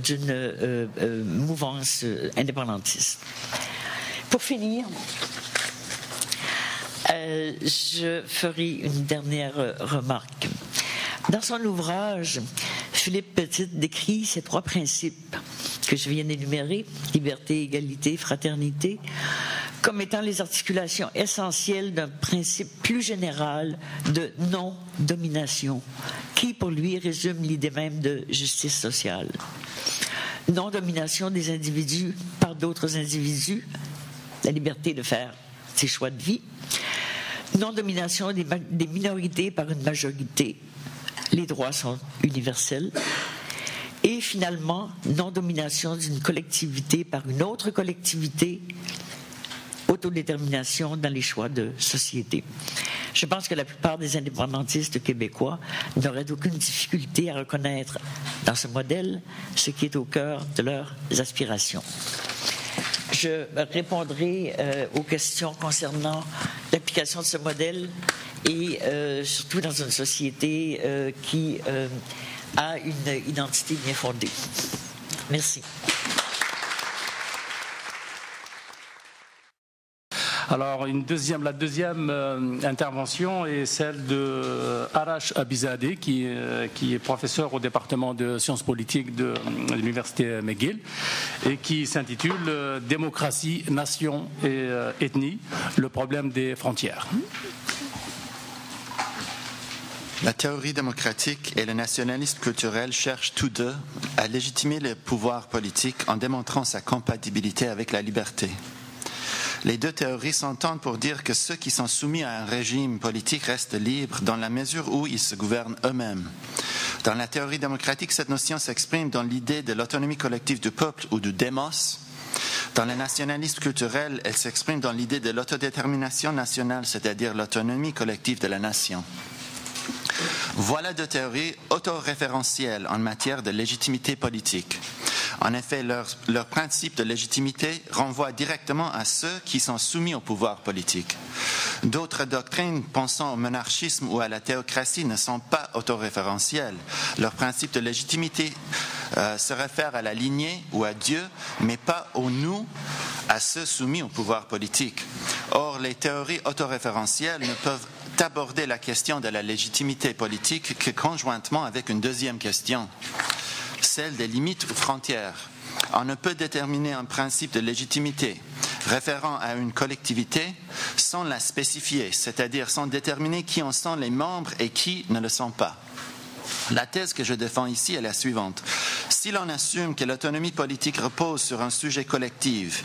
d'une mouvance indépendantiste. Pour finir, je ferai une dernière remarque. Dans son ouvrage, Philippe Petit décrit ces 3 principes que je viens d'énumérer, liberté, égalité, fraternité, comme étant les articulations essentielles d'un principe plus général de non-domination, qui pour lui résume l'idée même de justice sociale. Non-domination des individus par d'autres individus, la liberté de faire ses choix de vie, non-domination des minorités par une majorité, les droits sont universels, et finalement, non-domination d'une collectivité par une autre collectivité, autodétermination dans les choix de société. Je pense que la plupart des indépendantistes québécois n'auraient aucune difficulté à reconnaître dans ce modèle ce qui est au cœur de leurs aspirations. Je répondrai aux questions concernant l'application de ce modèle et surtout dans une société qui a une identité bien fondée. Merci. Alors, la deuxième intervention est celle de Arash Abizadeh, qui est professeur au département de sciences politiques de l'université McGill et qui s'intitule « Démocratie, nation et ethnie, le problème des frontières ». La théorie démocratique et le nationalisme culturel cherchent tous deux à légitimer le pouvoir politique en démontrant sa compatibilité avec la liberté. Les 2 théories s'entendent pour dire que ceux qui sont soumis à un régime politique restent libres dans la mesure où ils se gouvernent eux-mêmes. Dans la théorie démocratique, cette notion s'exprime dans l'idée de l'autonomie collective du peuple ou du démos. Dans le nationalisme culturel, elle s'exprime dans l'idée de l'autodétermination nationale, c'est-à-dire l'autonomie collective de la nation. Voilà 2 théories autoréférentielles en matière de légitimité politique. En effet, leur principe de légitimité renvoie directement à ceux qui sont soumis au pouvoir politique. D'autres doctrines pensant au monarchisme ou à la théocratie ne sont pas autoréférentielles. Leur principe de légitimité se réfère à la lignée ou à Dieu, mais pas au nous, à ceux soumis au pouvoir politique. Or, les théories autoréférentielles ne peuvent aborder la question de la légitimité politique que conjointement avec une deuxième question, celle des limites ou frontières. On ne peut déterminer un principe de légitimité référant à une collectivité sans la spécifier, c'est-à-dire sans déterminer qui en sont les membres et qui ne le sont pas. La thèse que je défends ici est la suivante. Si l'on assume que l'autonomie politique repose sur un sujet collectif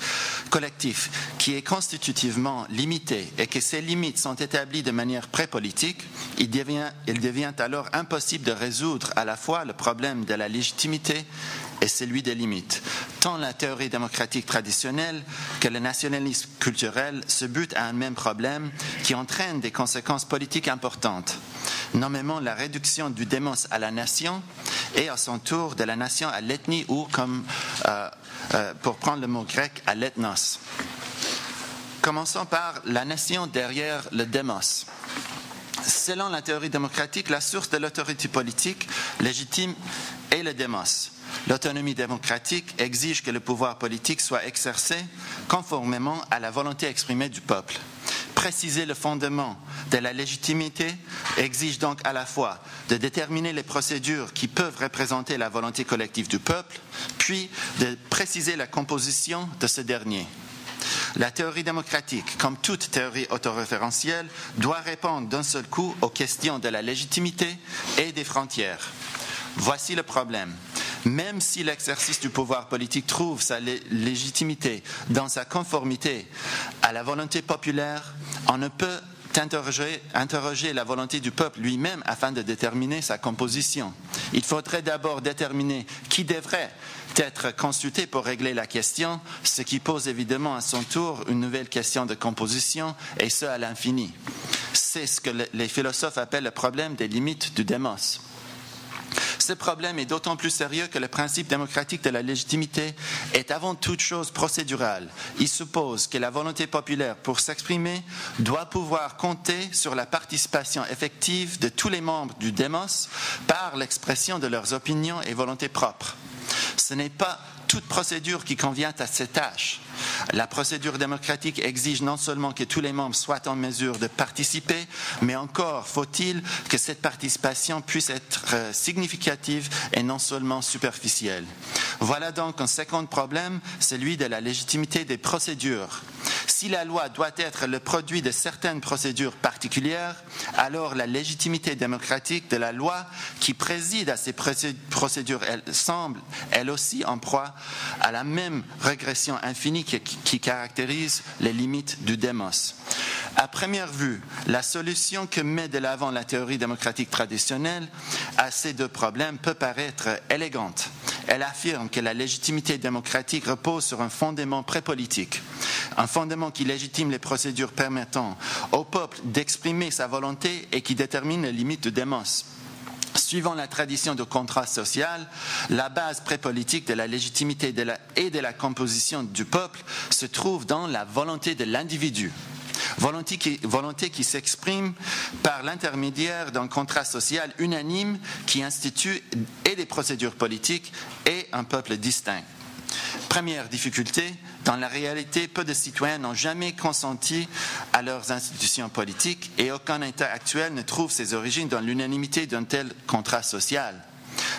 qui est constitutivement limité et que ces limites sont établies de manière pré-politique, il devient alors impossible de résoudre à la fois le problème de la légitimité et celui des limites. Tant la théorie démocratique traditionnelle que le nationalisme culturel se butent à un même problème qui entraîne des conséquences politiques importantes, nommément la réduction du démos à la nation et à son tour de la nation à l'ethnie ou, pour prendre le mot grec, à l'ethnos. Commençons par la nation derrière le démos. Selon la théorie démocratique, la source de l'autorité politique légitime est le démos. L'autonomie démocratique exige que le pouvoir politique soit exercé conformément à la volonté exprimée du peuple. Préciser le fondement de la légitimité exige donc à la fois de déterminer les procédures qui peuvent représenter la volonté collective du peuple, puis de préciser la composition de ce dernier. La théorie démocratique, comme toute théorie autoréférentielle, doit répondre d'un seul coup aux questions de la légitimité et des frontières. Voici le problème. Même si l'exercice du pouvoir politique trouve sa légitimité dans sa conformité à la volonté populaire, on ne peut interroger la volonté du peuple lui-même afin de déterminer sa composition. Il faudrait d'abord déterminer qui devrait être consulté pour régler la question, ce qui pose évidemment à son tour une nouvelle question de composition, et ce à l'infini. C'est ce que les philosophes appellent le problème des limites du démos. Ce problème est d'autant plus sérieux que le principe démocratique de la légitimité est avant toute chose procédural. Il suppose que la volonté populaire, pour s'exprimer, doit pouvoir compter sur la participation effective de tous les membres du démos par l'expression de leurs opinions et volontés propres. Ce n'est pas toute procédure qui convient à cette tâche. La procédure démocratique exige non seulement que tous les membres soient en mesure de participer, mais encore faut-il que cette participation puisse être significative et non seulement superficielle. Voilà donc un second problème, celui de la légitimité des procédures. Si la loi doit être le produit de certaines procédures particulières, alors la légitimité démocratique de la loi qui préside à ces procédures semble, elle aussi, en proie à la même régression infinie qui caractérise les limites du démos. À première vue, la solution que met de l'avant la théorie démocratique traditionnelle à ces deux problèmes peut paraître élégante. Elle affirme que la légitimité démocratique repose sur un fondement pré-politique, un fondement qui légitime les procédures permettant au peuple d'exprimer sa volonté et qui détermine les limites du démos. Suivant la tradition du contrat social, la base pré-politique de la légitimité et de la composition du peuple se trouve dans la volonté de l'individu. Volonté qui s'exprime par l'intermédiaire d'un contrat social unanime qui institue et des procédures politiques et un peuple distinct. Première difficulté, dans la réalité, peu de citoyens n'ont jamais consenti à leurs institutions politiques et aucun État actuel ne trouve ses origines dans l'unanimité d'un tel contrat social.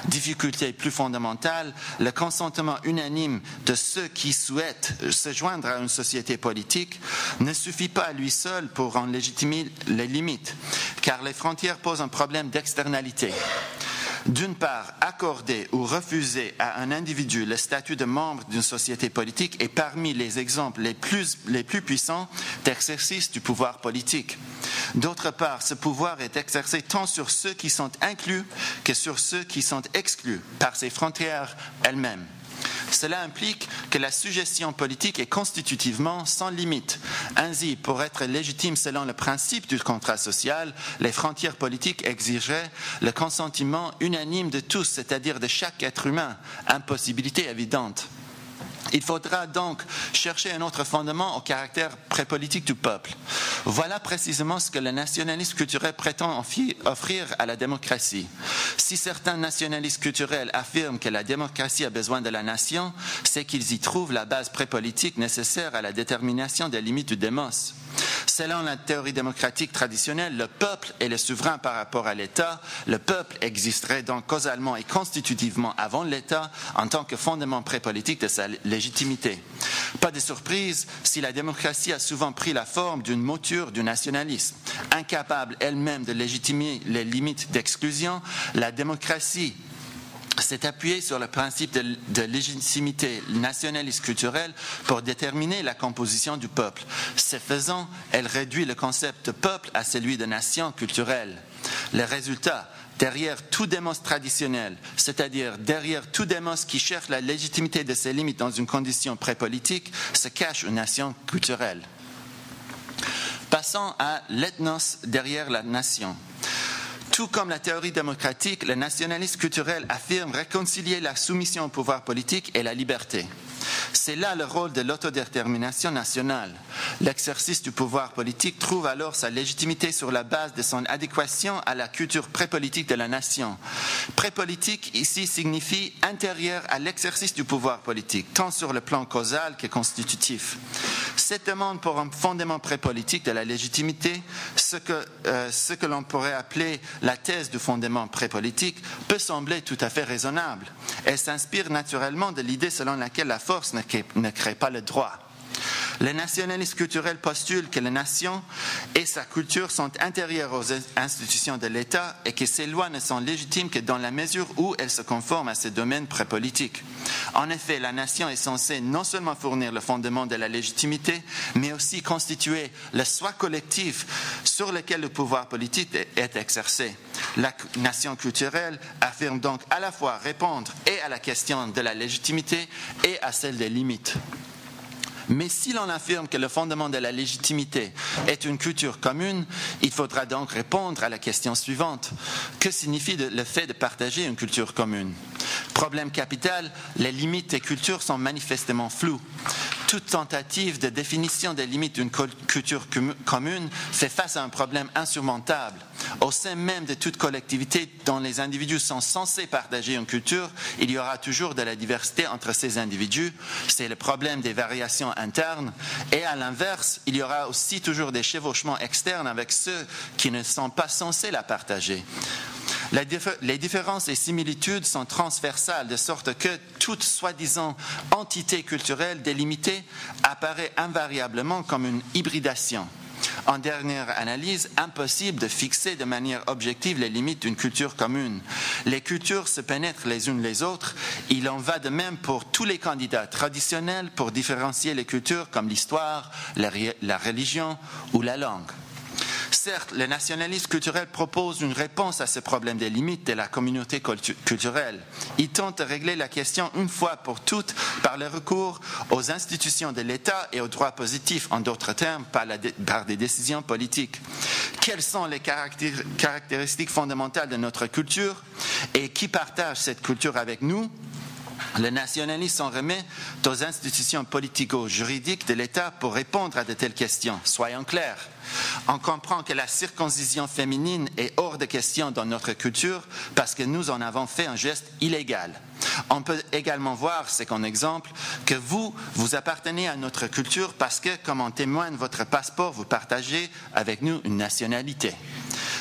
Difficulté plus fondamentale, le consentement unanime de ceux qui souhaitent se joindre à une société politique ne suffit pas à lui seul pour en légitimer les limites, car les frontières posent un problème d'externalité. D'une part, accorder ou refuser à un individu le statut de membre d'une société politique est parmi les exemples les plus puissants d'exercice du pouvoir politique. D'autre part, ce pouvoir est exercé tant sur ceux qui sont inclus que sur ceux qui sont exclus par ces frontières elles-mêmes. Cela implique que la suggestion politique est constitutivement sans limite. Ainsi, pour être légitime selon le principe du contrat social, les frontières politiques exigeraient le consentement unanime de tous, c'est-à-dire de chaque être humain, impossibilité évidente. Il faudra donc chercher un autre fondement au caractère prépolitique du peuple. Voilà précisément ce que le nationalisme culturel prétend offrir à la démocratie. Si certains nationalistes culturels affirment que la démocratie a besoin de la nation, c'est qu'ils y trouvent la base prépolitique nécessaire à la détermination des limites du démos. Selon la théorie démocratique traditionnelle, le peuple est le souverain par rapport à l'État. Le peuple existerait donc causalement et constitutivement avant l'État en tant que fondement prépolitique de sa légitimité. Pas de surprise si la démocratie a souvent pris la forme d'une mouture du nationalisme. Incapable elle-même de légitimer les limites d'exclusion, la démocratie s'est appuyée sur le principe de légitimité nationaliste culturelle pour déterminer la composition du peuple. Ce faisant, elle réduit le concept de peuple à celui de nation culturelle. Le résultat, derrière tout démos traditionnel, c'est-à-dire derrière tout démos qui cherche la légitimité de ses limites dans une condition prépolitique, se cache une nation culturelle. Passons à l'ethnos derrière la nation. Tout comme la théorie démocratique, le nationalisme culturel affirme réconcilier la soumission au pouvoir politique et la liberté. C'est là le rôle de l'autodétermination nationale. L'exercice du pouvoir politique trouve alors sa légitimité sur la base de son adéquation à la culture prépolitique de la nation. Prépolitique ici signifie intérieur à l'exercice du pouvoir politique, tant sur le plan causal que constitutif. Cette demande pour un fondement prépolitique de la légitimité, ce que l'on pourrait appeler la thèse du fondement prépolitique, peut sembler tout à fait raisonnable. Elle s'inspire naturellement de l'idée selon laquelle la force ne crée pas le droit. Le nationalisme culturel postule que la nation et sa culture sont intérieures aux institutions de l'État et que ces lois ne sont légitimes que dans la mesure où elles se conforment à ces domaines prépolitiques. En effet, la nation est censée non seulement fournir le fondement de la légitimité, mais aussi constituer le soi collectif sur lequel le pouvoir politique est exercé. La nation culturelle affirme donc à la fois répondre et à la question de la légitimité et à celle des limites. Mais si l'on affirme que le fondement de la légitimité est une culture commune, il faudra donc répondre à la question suivante. Que signifie le fait de partager une culture commune ? Problème capital, les limites des cultures sont manifestement floues. Toute tentative de définition des limites d'une culture commune fait face à un problème insurmontable. Au sein même de toute collectivité dont les individus sont censés partager une culture, il y aura toujours de la diversité entre ces individus. C'est le problème des variations internes. Et à l'inverse, il y aura aussi toujours des chevauchements externes avec ceux qui ne sont pas censés la partager. Les différences et similitudes sont transversales, de sorte que toute soi-disant entité culturelle délimitée apparaît invariablement comme une hybridation. En dernière analyse, impossible de fixer de manière objective les limites d'une culture commune. Les cultures se pénètrent les unes les autres. Il en va de même pour tous les candidats traditionnels pour différencier les cultures comme l'histoire, la religion ou la langue. Certes, le nationalisme culturel propose une réponse à ce problème des limites de la communauté culturelle. Il tente de régler la question une fois pour toutes par le recours aux institutions de l'État et aux droits positifs, en d'autres termes, par des décisions politiques. Quelles sont les caractéristiques fondamentales de notre culture et qui partage cette culture avec nous ? Le nationalisme s'en remet aux institutions politico-juridiques de l'État pour répondre à de telles questions. Soyons clairs. On comprend que la circoncision féminine est hors de question dans notre culture parce que nous en avons fait un geste illégal. On peut également voir, c'est qu'en exemple, que vous appartenez à notre culture parce que, comme en témoigne votre passeport, vous partagez avec nous une nationalité.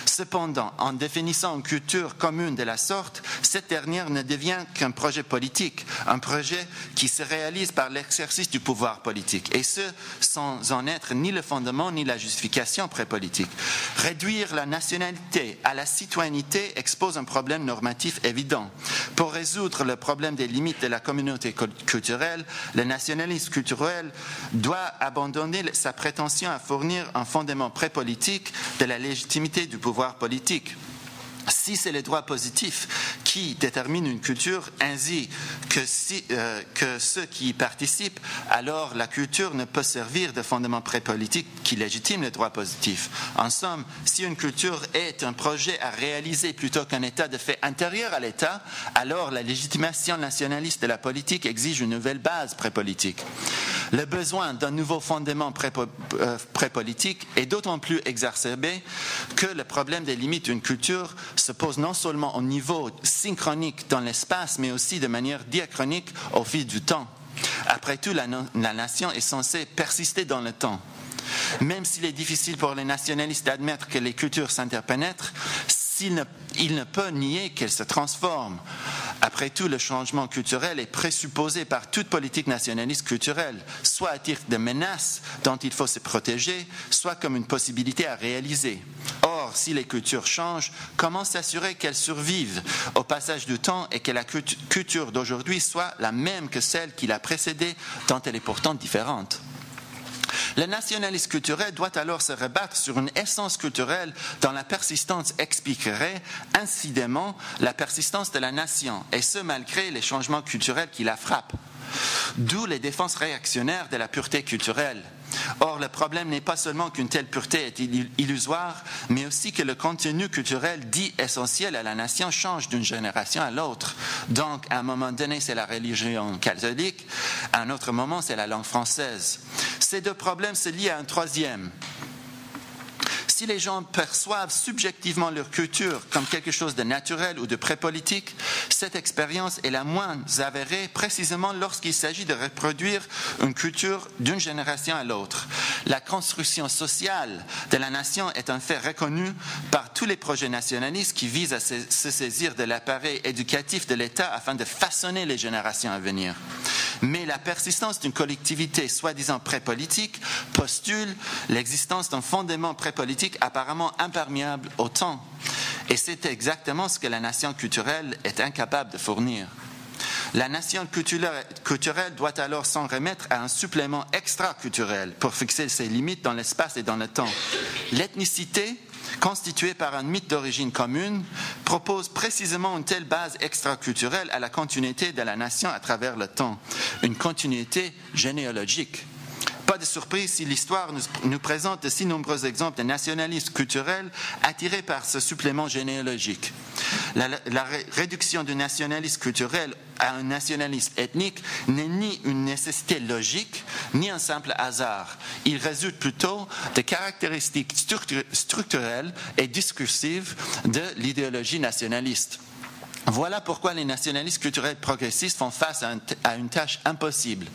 Cependant, en définissant une culture commune de la sorte, cette dernière ne devient qu'un projet politique, un projet qui se réalise par l'exercice du pouvoir politique, et ce, sans en être ni le fondement ni la justification prépolitique. Réduire la nationalité à la citoyenneté expose un problème normatif évident. Pour résoudre le problème des limites de la communauté culturelle, le nationalisme culturel doit abandonner sa prétention à fournir un fondement prépolitique de la légitimité du pouvoir politique. Si c'est les droits positifs qui déterminent une culture, ainsi que ceux qui y participent, alors la culture ne peut servir de fondement prépolitique qui légitime les droits positifs. En somme, si une culture est un projet à réaliser plutôt qu'un état de fait intérieur à l'État, alors la légitimation nationaliste de la politique exige une nouvelle base prépolitique. Le besoin d'un nouveau fondement prépolitique est d'autant plus exacerbé que le problème des limites d'une culture se pose non seulement au niveau synchronique dans l'espace, mais aussi de manière diachronique au fil du temps. Après tout, la nation est censée persister dans le temps. Même s'il est difficile pour les nationalistes d'admettre que les cultures s'interpénètrent, il ne peut nier qu'elles se transforment. Après tout, le changement culturel est présupposé par toute politique nationaliste culturelle, soit à titre de menace dont il faut se protéger, soit comme une possibilité à réaliser. Or, si les cultures changent, comment s'assurer qu'elles survivent au passage du temps et que la culture d'aujourd'hui soit la même que celle qui l'a précédée, dont elle est pourtant différente ? Le nationalisme culturel doit alors se rebattre sur une essence culturelle dont la persistance expliquerait incidemment la persistance de la nation, et ce malgré les changements culturels qui la frappent. D'où les défenses réactionnaires de la pureté culturelle. Or, le problème n'est pas seulement qu'une telle pureté est illusoire, mais aussi que le contenu culturel dit essentiel à la nation change d'une génération à l'autre. Donc, à un moment donné, c'est la religion catholique, à un autre moment, c'est la langue française. Ces deux problèmes se lient à un troisième. Si les gens perçoivent subjectivement leur culture comme quelque chose de naturel ou de prépolitique, cette expérience est la moins avérée précisément lorsqu'il s'agit de reproduire une culture d'une génération à l'autre. La construction sociale de la nation est un fait reconnu par tous les projets nationalistes qui visent à se saisir de l'appareil éducatif de l'État afin de façonner les générations à venir. Mais la persistance d'une collectivité soi-disant prépolitique postule l'existence d'un fondement prépolitique apparemment imperméable au temps. Et c'est exactement ce que la nation culturelle est incapable de fournir. La nation culturelle doit alors s'en remettre à un supplément extra-culturel pour fixer ses limites dans l'espace et dans le temps. L'ethnicité, constituée par un mythe d'origine commune, propose précisément une telle base extra-culturelle à la continuité de la nation à travers le temps, une continuité généalogique. Pas de surprise si l'histoire nous présente de si nombreux exemples de nationalistes culturels attirés par ce supplément généalogique. La réduction du nationalisme culturel à un nationalisme ethnique n'est ni une nécessité logique, ni un simple hasard. Il résulte plutôt de caractéristiques structurelles et discursives de l'idéologie nationaliste. Voilà pourquoi les nationalistes culturels progressistes font face à une tâche impossible.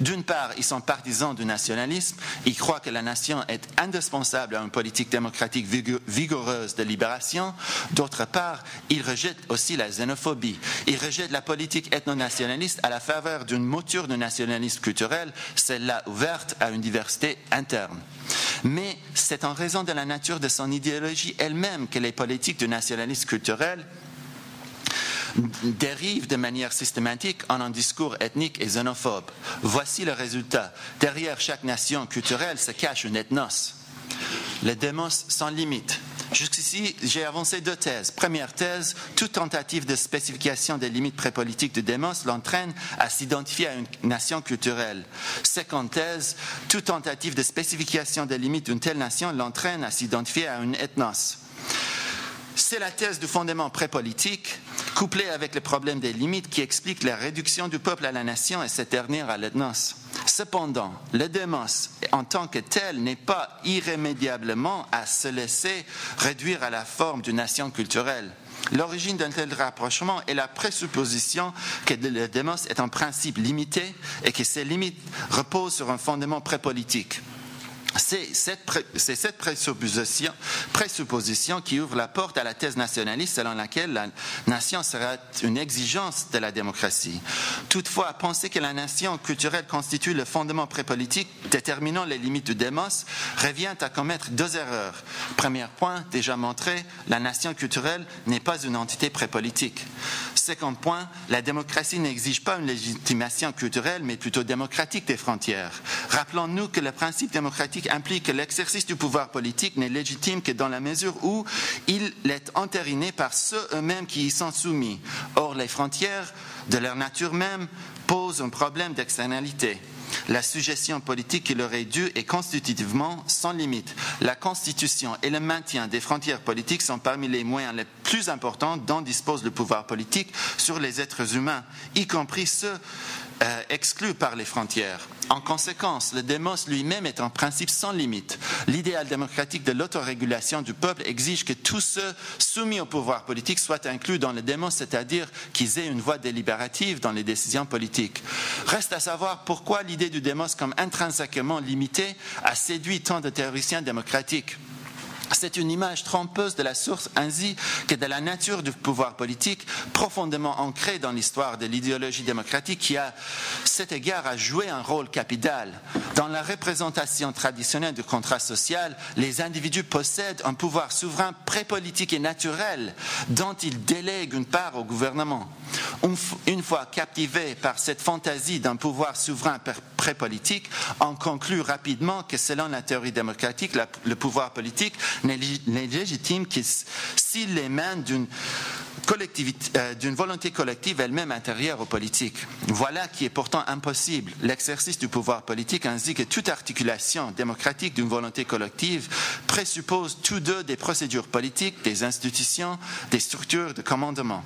D'une part, ils sont partisans du nationalisme, ils croient que la nation est indispensable à une politique démocratique vigoureuse de libération. D'autre part, ils rejettent aussi la xénophobie. Ils rejettent la politique ethno-nationaliste à la faveur d'une mouture de nationalisme culturel, celle-là ouverte à une diversité interne. Mais c'est en raison de la nature de son idéologie elle-même que les politiques du nationalisme culturel dérive de manière systématique en un discours ethnique et xénophobe. Voici le résultat. Derrière chaque nation culturelle se cache une ethnos. Le démos sans limite. Jusqu'ici, j'ai avancé deux thèses. Première thèse, toute tentative de spécification des limites prépolitiques du démos l'entraîne à s'identifier à une nation culturelle. Seconde thèse, toute tentative de spécification des limites d'une telle nation l'entraîne à s'identifier à une ethnos. C'est la thèse du fondement prépolitique, couplée avec le problème des limites, qui explique la réduction du peuple à la nation et cette dernière à l'ethnos. Cependant, le démos, en tant que tel, n'est pas irrémédiablement à se laisser réduire à la forme d'une nation culturelle. L'origine d'un tel rapprochement est la présupposition que le démos est en principe limité et que ces limites reposent sur un fondement prépolitique. C'est cette présupposition qui ouvre la porte à la thèse nationaliste selon laquelle la nation sera une exigence de la démocratie. Toutefois, penser que la nation culturelle constitue le fondement prépolitique déterminant les limites du démos revient à commettre deux erreurs. Premier point, déjà montré, la nation culturelle n'est pas une entité prépolitique. Second point, la démocratie n'exige pas une légitimation culturelle, mais plutôt démocratique des frontières. Rappelons-nous que le principe démocratique démocratique implique que l'exercice du pouvoir politique n'est légitime que dans la mesure où il est entériné par ceux eux-mêmes qui y sont soumis. Or, les frontières de leur nature même posent un problème d'externalité. La suggestion politique qui leur est due est constitutivement sans limite. La Constitution et le maintien des frontières politiques sont parmi les moyens les plus importants dont dispose le pouvoir politique sur les êtres humains, y compris ceux exclus par les frontières. En conséquence, le démos lui-même est en principe sans limite. L'idéal démocratique de l'autorégulation du peuple exige que tous ceux soumis au pouvoir politique soient inclus dans le démos, c'est-à-dire qu'ils aient une voix délibérative dans les décisions politiques. Reste à savoir pourquoi l'idée du démos comme intrinsèquement limitée a séduit tant de théoriciens démocratiques. C'est une image trompeuse de la source ainsi que de la nature du pouvoir politique profondément ancrée dans l'histoire de l'idéologie démocratique qui, à cet égard, a joué un rôle capital. Dans la représentation traditionnelle du contrat social, les individus possèdent un pouvoir souverain pré-politique et naturel dont ils délèguent une part au gouvernement. Une fois captivés par cette fantaisie d'un pouvoir souverain pré-politique, on conclut rapidement que selon la théorie démocratique, le pouvoir politique n'est légitime que s'il émane d'une volonté collective elle-même intérieure aux politiques. Voilà qui est pourtant impossible. L'exercice du pouvoir politique ainsi que toute articulation démocratique d'une volonté collective présuppose tous deux des procédures politiques, des institutions, des structures de commandement.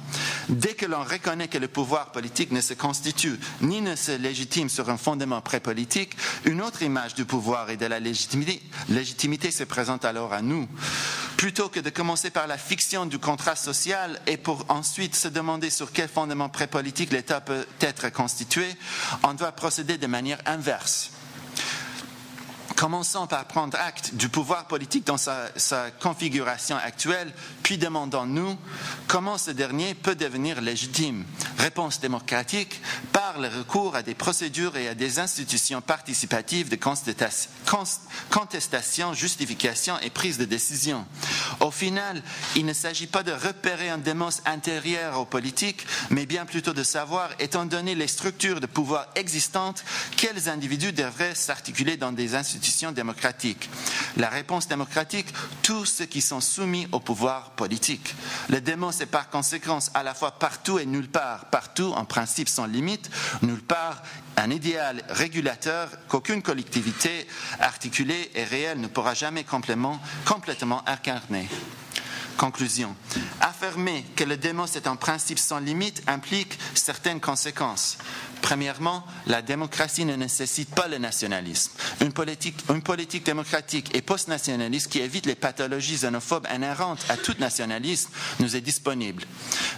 Dès que l'on reconnaît que le pouvoir politique ne se constitue ni ne se légitime sur un fondement pré-politique, une autre image du pouvoir et de la légitimité se présente alors à nous. Plutôt que de commencer par la fiction du contrat social et pour ensuite se demander sur quel fondement pré-politique l'État peut être constitué, on doit procéder de manière inverse. Commençons par prendre acte du pouvoir politique dans sa configuration actuelle, puis demandons-nous comment ce dernier peut devenir légitime. Réponse démocratique par le recours à des procédures et à des institutions participatives de contestation, justification et prise de décision. Au final, il ne s'agit pas de repérer un démos intérieur aux politiques, mais bien plutôt de savoir, étant donné les structures de pouvoir existantes, quels individus devraient s'articuler dans des institutions démocratiques. La réponse démocratique, tous ceux qui sont soumis au pouvoir politique. Le démos est par conséquence à la fois partout et nulle part. Partout, en principe sans limite, nulle part, un idéal régulateur qu'aucune collectivité articulée et réelle ne pourra jamais complètement incarner. Conclusion. Affirmer que le démos est un principe sans limite implique certaines conséquences. Premièrement, la démocratie ne nécessite pas le nationalisme. Une politique démocratique et post-nationaliste qui évite les pathologies xénophobes inhérentes à tout nationalisme nous est disponible.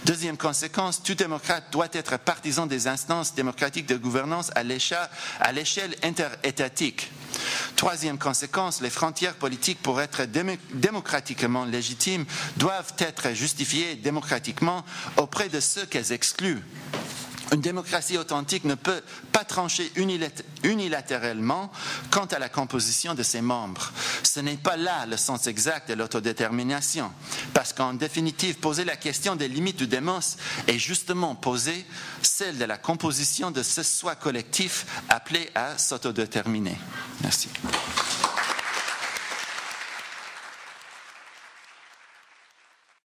Deuxième conséquence, tout démocrate doit être partisan des instances démocratiques de gouvernance à l'échelle interétatique. Troisième conséquence, les frontières politiques pour être démocratiquement légitimes doivent être justifiées démocratiquement auprès de ceux qu'elles excluent. Une démocratie authentique ne peut pas trancher unilatéralement quant à la composition de ses membres. Ce n'est pas là le sens exact de l'autodétermination, parce qu'en définitive, poser la question des limites du démos est justement poser celle de la composition de ce soi collectif appelé à s'autodéterminer. Merci.